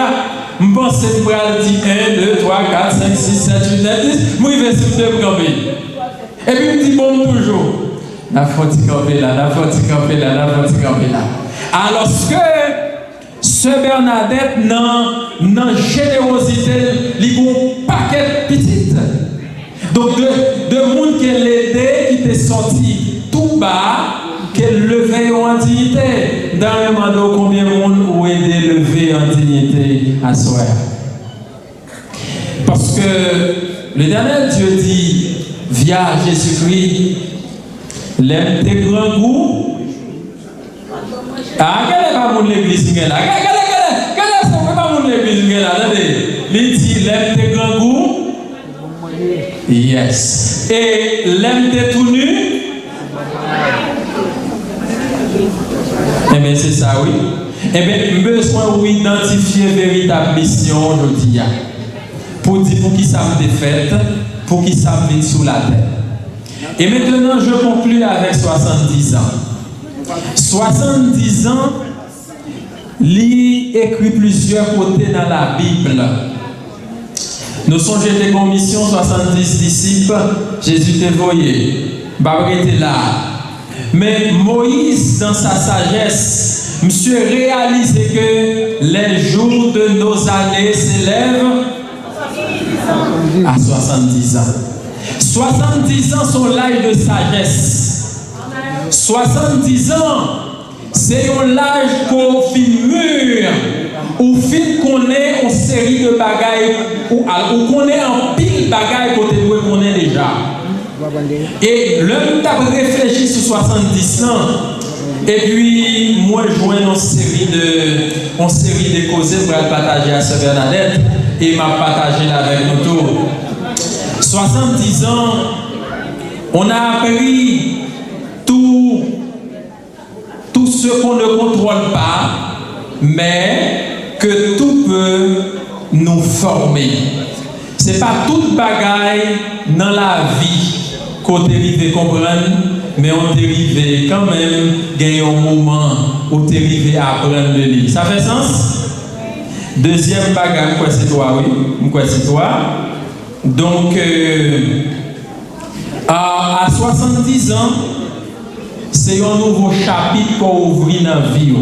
Je pense que je vais dire 1, 2, 3, 4, 5, 6, 7, 8, 9, 10. Je vais sur le camper. Et puis je dis bon toujours. La faute camper là, la faute camper là, la faute camper là. Alors que ce Bernadette, dans générosité, il y a un paquet petit. Donc de monde qui l'aidé, qui t'est sorti tout bas, qu'elle levait en dignité. Dans le monde, combien de monde ont aidé lever en dignité à soi? Parce que l'Éternel Dieu dit, via Jésus-Christ, l'aime tes grands goûts. Ah, quel est pas mon l'église là? Quel est pas mon l'église là? Il dit, l'aime tes grands goûts. Yes. Et l'aime tes tout nus. Eh bien, c'est ça, oui. Eh bien, besoin d'identifier véritable mission aujourd'hui. Pour dire pour qui ça me défaite, pour qui ça me vit sous la terre. Et maintenant, je conclue avec 70 ans. 70 ans, il écrit plusieurs côtés dans la Bible. Nous sommes des commissions 70 disciples, Jésus t'a voyé. Babre était là. Mais Moïse, dans sa sagesse, monsieur réalisé que les jours de nos années s'élèvent à 70 ans. 70 ans sont l'âge de sagesse. 70 ans, c'est l'âge qu'on finit mûr, ou fin qu'on est en série de bagailles, ou qu'on est en pile bagailles côté de qu'on est déjà. Et l'homme t'a réfléchi sur 70 ans. Et puis, moi, je joins une série de causes pour partager à ce Bernadette. Et m'a partagé avec nous tous. 70 ans, on a appris tout ce qu'on ne contrôle pas, mais que tout peut nous former. Ce n'est pas toute bagaille dans la vie qu'on dérive comprendre, mais on dérive quand même gagner un moment où on dérive apprendre de lui. Ça fait sens? Deuxième bagaille, quoi c'est toi, oui? Quoi c'est toi? Donc, à 70 ans, c'est un nouveau chapitre qu'on ouvre dans la vie.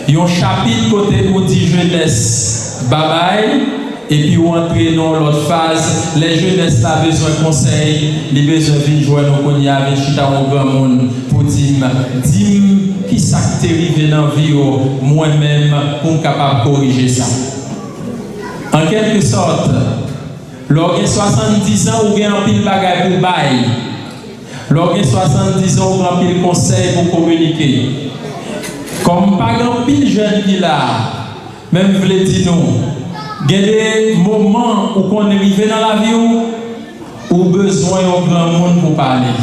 Il y a un chapitre côté où dit jeunesse, bye bye. Et puis on entre dans l'autre phase, les jeunesses ont besoin de conseils, les besoin de jouer dans le avec chita au grand monde pour dire qui ça t'est arrivé dans la vie moi-même pour capable corriger ça. En quelque sorte, lorsque 70 ans ou bien un pile bagaille pour bail, lorsque 70 ans ou un pile conseil pour communiquer. Comme pas grand pile jeune qui là, même vous le dire non. Il y a des moments où on est arrivé dans la vie où besoin d'un grand monde pour parler.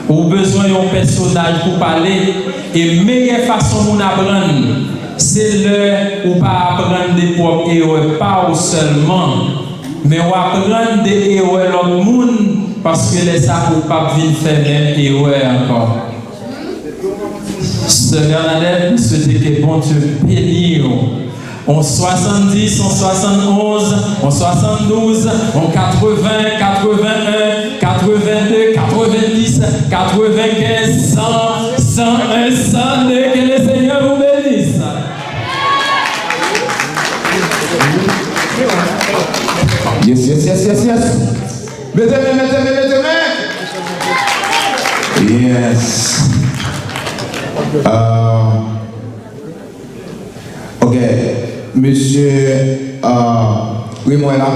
Où besoin d'un personnage pour parler. Et la meilleure façon pour apprendre, c'est le ou pas apprendre des propres erreurs, pas seulement, mais on apprendre des erreurs de l'autre monde parce que les ça ou pas vite faire même erreur encore. Ce Bernadette, c'était que bon Dieu bénisse. En 70, en 71, en 72, en 80, 81, 82, 90, 95, 100, 101, 102, que le Seigneur vous bénisse. Yes. Mettez main. Yes. Ok. Monsieur Raymond est là.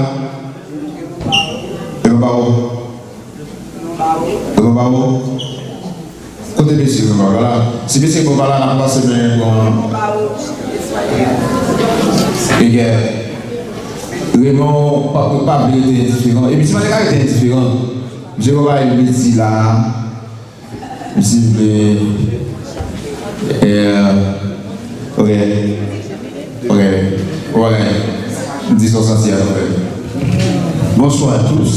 Et papa où? Côté monsieur, voilà. Si monsieur est là, on va passer bien. Ok. Raymond, pas différent. Et puis, si je suis indifférent, je vais voir une médecine là. S'il vous plaît. Ok. Disons ça, c'est Bonsoir à tous.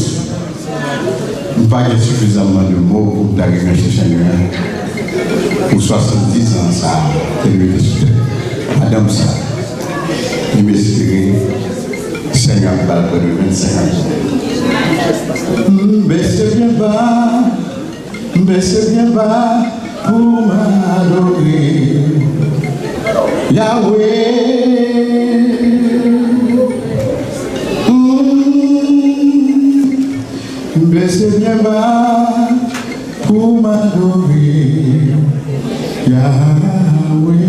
Je n'ai pas suffisamment de mots pour d'arriver chez Chagrin. Pour 70 ans, ça, Madame ça, il m'espérait 50 balles pour de 25 ans. Baissez bien bas pour m'adorer. Yahweh. Baissez bien bas pour m'adorer, Yahweh,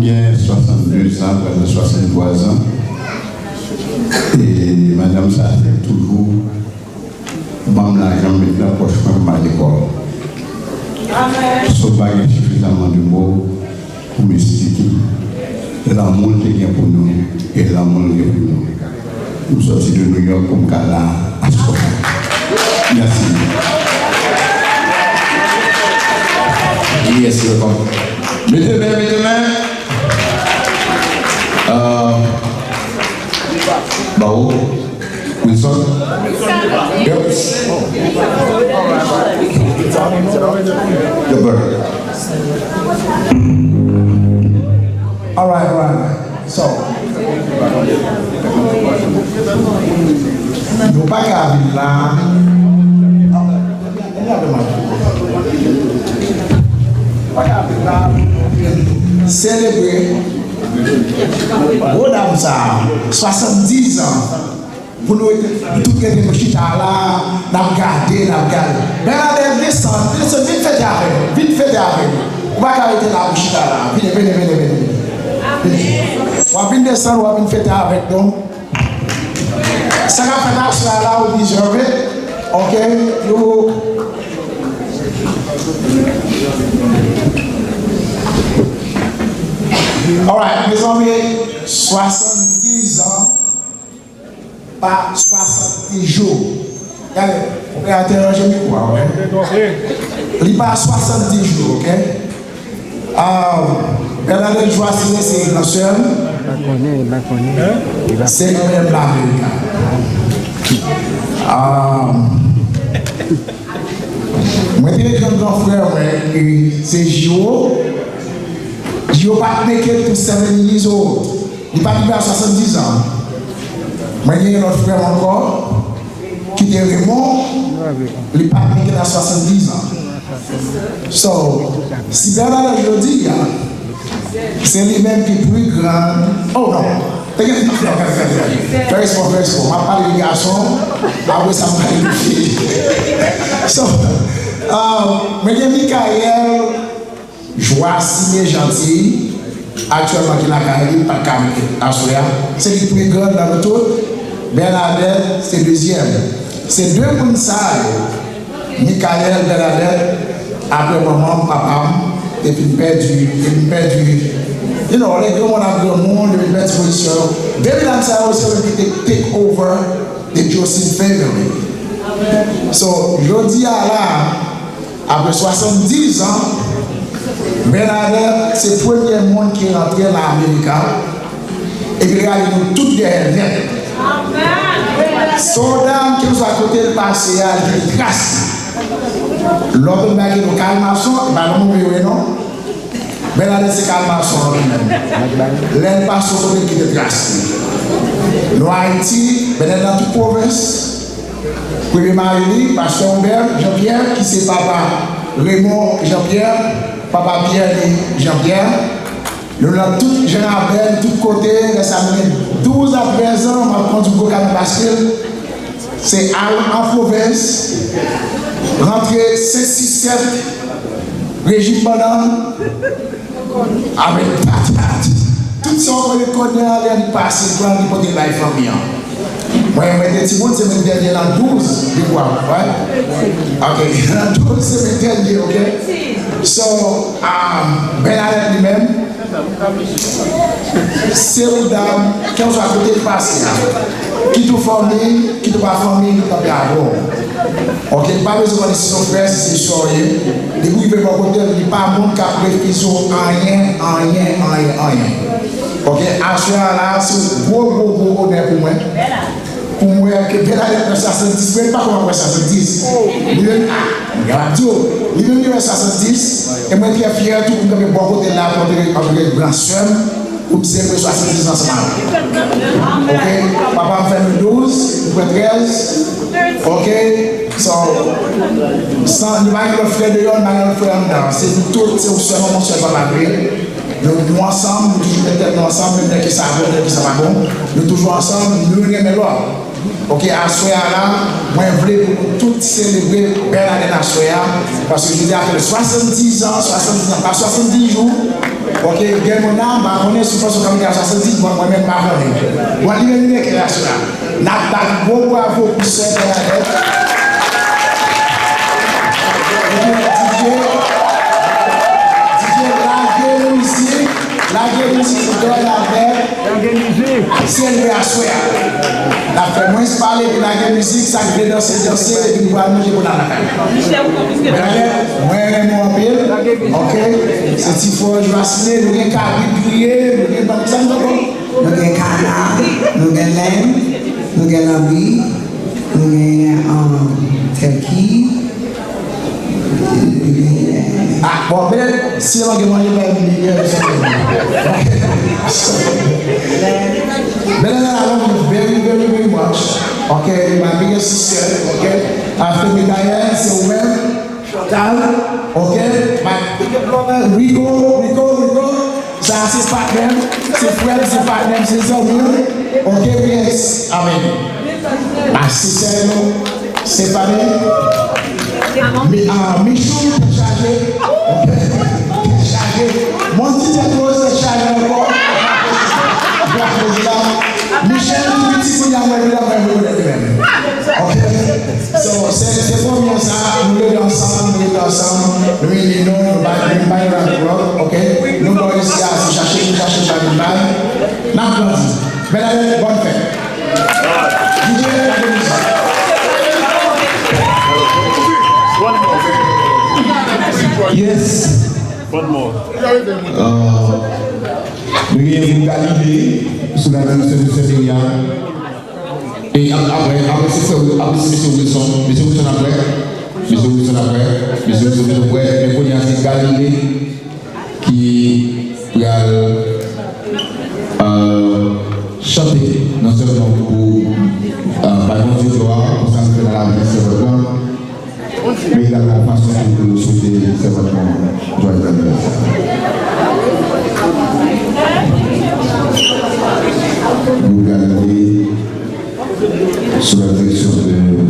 J'ai 62 ans, près de 63 ans. Et madame, ça fait toujours. Maman, l'argent met la poche pour ma l'école. Sauf pas suffisamment de mots pour m'expliquer l'amour qu'il y a pour nous et l'amour qu'il y a pour nous. Nous sommes sortis de New York comme Kala à Scotland. Merci. Yes, welcome. Mettez main. Bao. Wilson. Yep. All right. So, nous pas qu'à vivre là. Célébrer Rodam ça 70 ans pour nous toutes les chita là n'a regardé Bernadette descend vite fait avec on va arrêter la chita là venez on va venir descendre on va venir fêter avec donc ça va faire là au 10 janvier OK yo all right, mes amis, 70 ans, pas 70 jours. Regardez, on peut interroger le quoi, ok? Il pas 70 jours, ok? Bernadette Joassinet, c'est une soeur. C'est même l'Amérique. Moi, j'ai un grand frère, c'est Gio. Gio pas naked pour 7 years old. Il n'est pas arrivé à 70 ans. Moi, j'ai un autre frère encore, qui est Raymond. Il n'est pas naked à 70 ans. So, si Bernard je dis, c'est lui-même qui est plus grand. Oh non! Very small. Ma part de garçon, après ça m'a dit fille. So, M. Michael Joassinet Gentil, actuellement qui est la Caraïbe, pas Caraïbe, c'est le plus grand dans le tout. Bernadette, c'est le deuxième. C'est deux personnes, Michael, Bernadette, après maman, papa, et puis perdu. You know, les gens ont le monde, les belles positions. Very long time also they take over the Joseph family. So, je dis à là, après 70 ans, Bernadette, c'est le premier monde qui est rentré dans l'Amérique. Et puis, regardez, nous toutes les lettres. So, soit à côté de passer à la trace. L'autre bague de calmation, non, mais là, c'est calmation lui-même. L'aide passe au côté qui est trace. Nous, Haïti, dans toute province, Premier Marie, Pasteur Humbert, Jean-Pierre, qui c'est papa Raymond Jean-Pierre, papa Pierre Jean-Pierre. Nous avons tout jeune appel, tout côté, les 12 à 13 ans, on va prendre du coca parce que c'est en province, rentrer 5, 6, 7, régime banane, avec patate. Tout ça, on les connaît, on va passer, on va porter la famille. Moi, je vais dire, c'est mon dernier dans 12, du quoi, ouais? Ok, dans 12, c'est mon dernier, ok? So, Ben Allen lui-même, c'est une dame qui est à côté de passer, qui te forme, qui te pas former, qui te pas avoir. Ok, pas besoin de son frère, c'est soyez. Les vous, il ne peut pas côté, il n'y a pas de monde qui a préféré rien. Ok, à ce là, c'est gros honneur pour moi. Pour moi, que Ben Allen 70, même pas comment 70. Il est 70, et moi qui suis fier tout pour que bon côté là, pour que grand soeur, ou que c'est 70 ensemble. Ok, papa me fait 12, ou 13. Ok, sans le frère de l'homme, le frère dedans. C'est tout, c'est aussi mon soeur papa. Nous ensemble, nous toujours ensemble, même que ça va bon, que ça va bon. Nous toujours ensemble, nous regardons l'autre. Ok, à Soya là, moi je voulais tout célébrer Ben Allen à Soya, parce que je dis après 70 ans, pas 70 jours. Ok, bien mon âme, on est sur le caméra 70, moi-même pas venir. Moi, je vais venir à Soya. N'a pas beaucoup bravo pour ce Ben Allen. La musique de la c'est le à Soya. La fait moins parler de la musique, ça veut danser, et puis nous allons manger pour la ok, c'est si fort, je vais signer, nous avons qu'à prier, nous avons canard, nous avons laine, nous avons lambi, nous avons turkey. Ah, bon, ben, si on a mangé la lumière, Ben, I love you very much. Okay, my biggest sister, okay? After me, Diane, so well, Chantal, okay? My biggest brother, Rico. Ça, c'est pas même, c'est frère, c'est pas même, c'est ça, okay, yes, amen. Ma sister, c'est pas même. Michou, chargé. Mon petit époux, c'est chargé encore. Michel, petit coup, il y a même. Ok? C'est pour nous ça, nous sommes ensemble, nous les noms, nous baillons ok? Nous allons ici à chercher par une balle. N'applaudis. Ben Allen, bonne fête. DJ, la musique. Yes. One more. Nous avons validé sous la révolution de ce pays. Et après, c'est M. Wilson après, mais il y a un Galilée qui va chanter, non seulement pour par exemple Dieu gloire, pour s'inscrire dans la vie, c'est votre mais il a la façon de nous souhaiter, c'est votre joyeux anniversaire. Nous regardez sous la direction de Seigneur.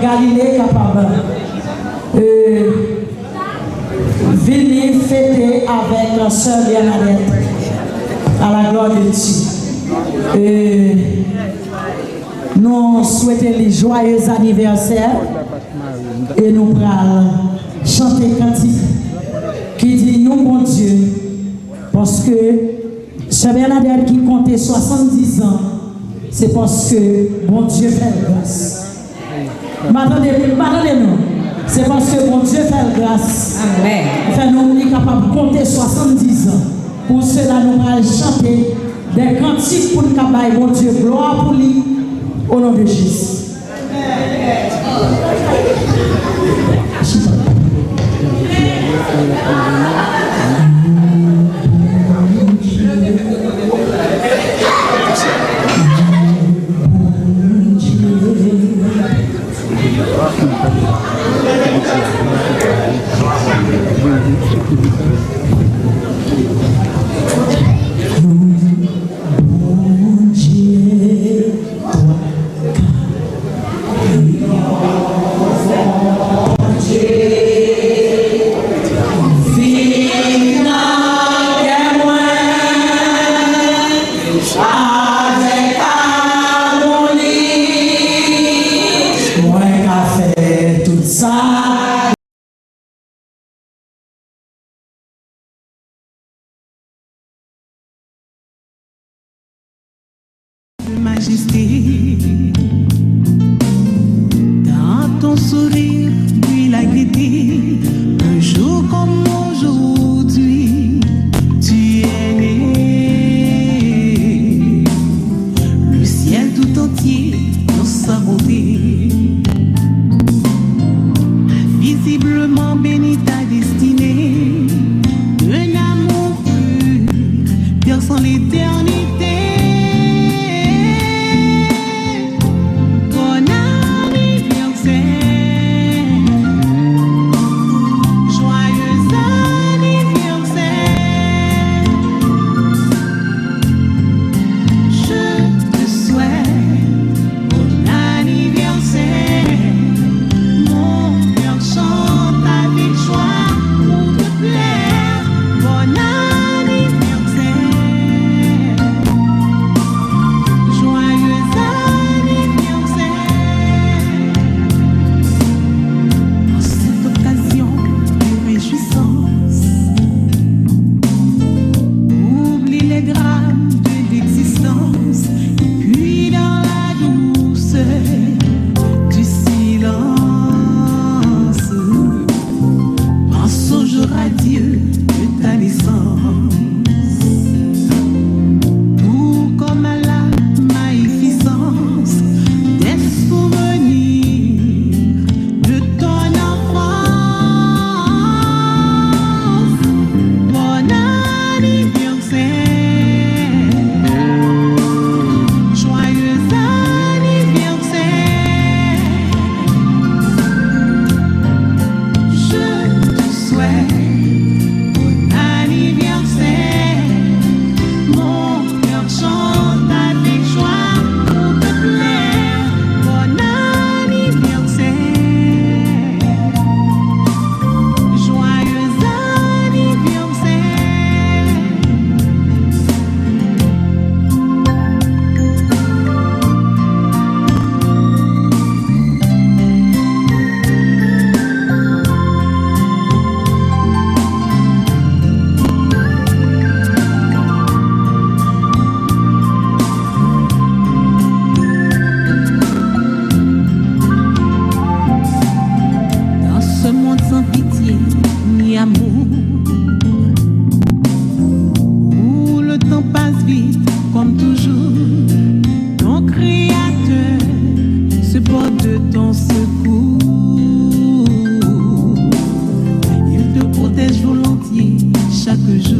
Galilée capable venir fêter avec sœur Bernadette à la gloire de Dieu. Nous souhaitons les joyeux anniversaires et nous allons chanter cantique qui dit nous bon Dieu parce que sœur Bernadette qui comptait 70 ans c'est parce que bon Dieu fait grâce. M'attendez-nous. C'est parce que mon Dieu fait grâce. Amen. Fait nous capables de compter 70 ans. Pour cela, nous allons chanter des cantiques pour nous capables mon Dieu gloire pour lui au nom de Jésus. Majesté, dans ton sourire, puis la gaieté, un jour comme aujourd'hui, tu es né. Le ciel tout entier dans sa beauté, visiblement béni ta destinée, un amour pur, perçant l'éternité. Chaque jour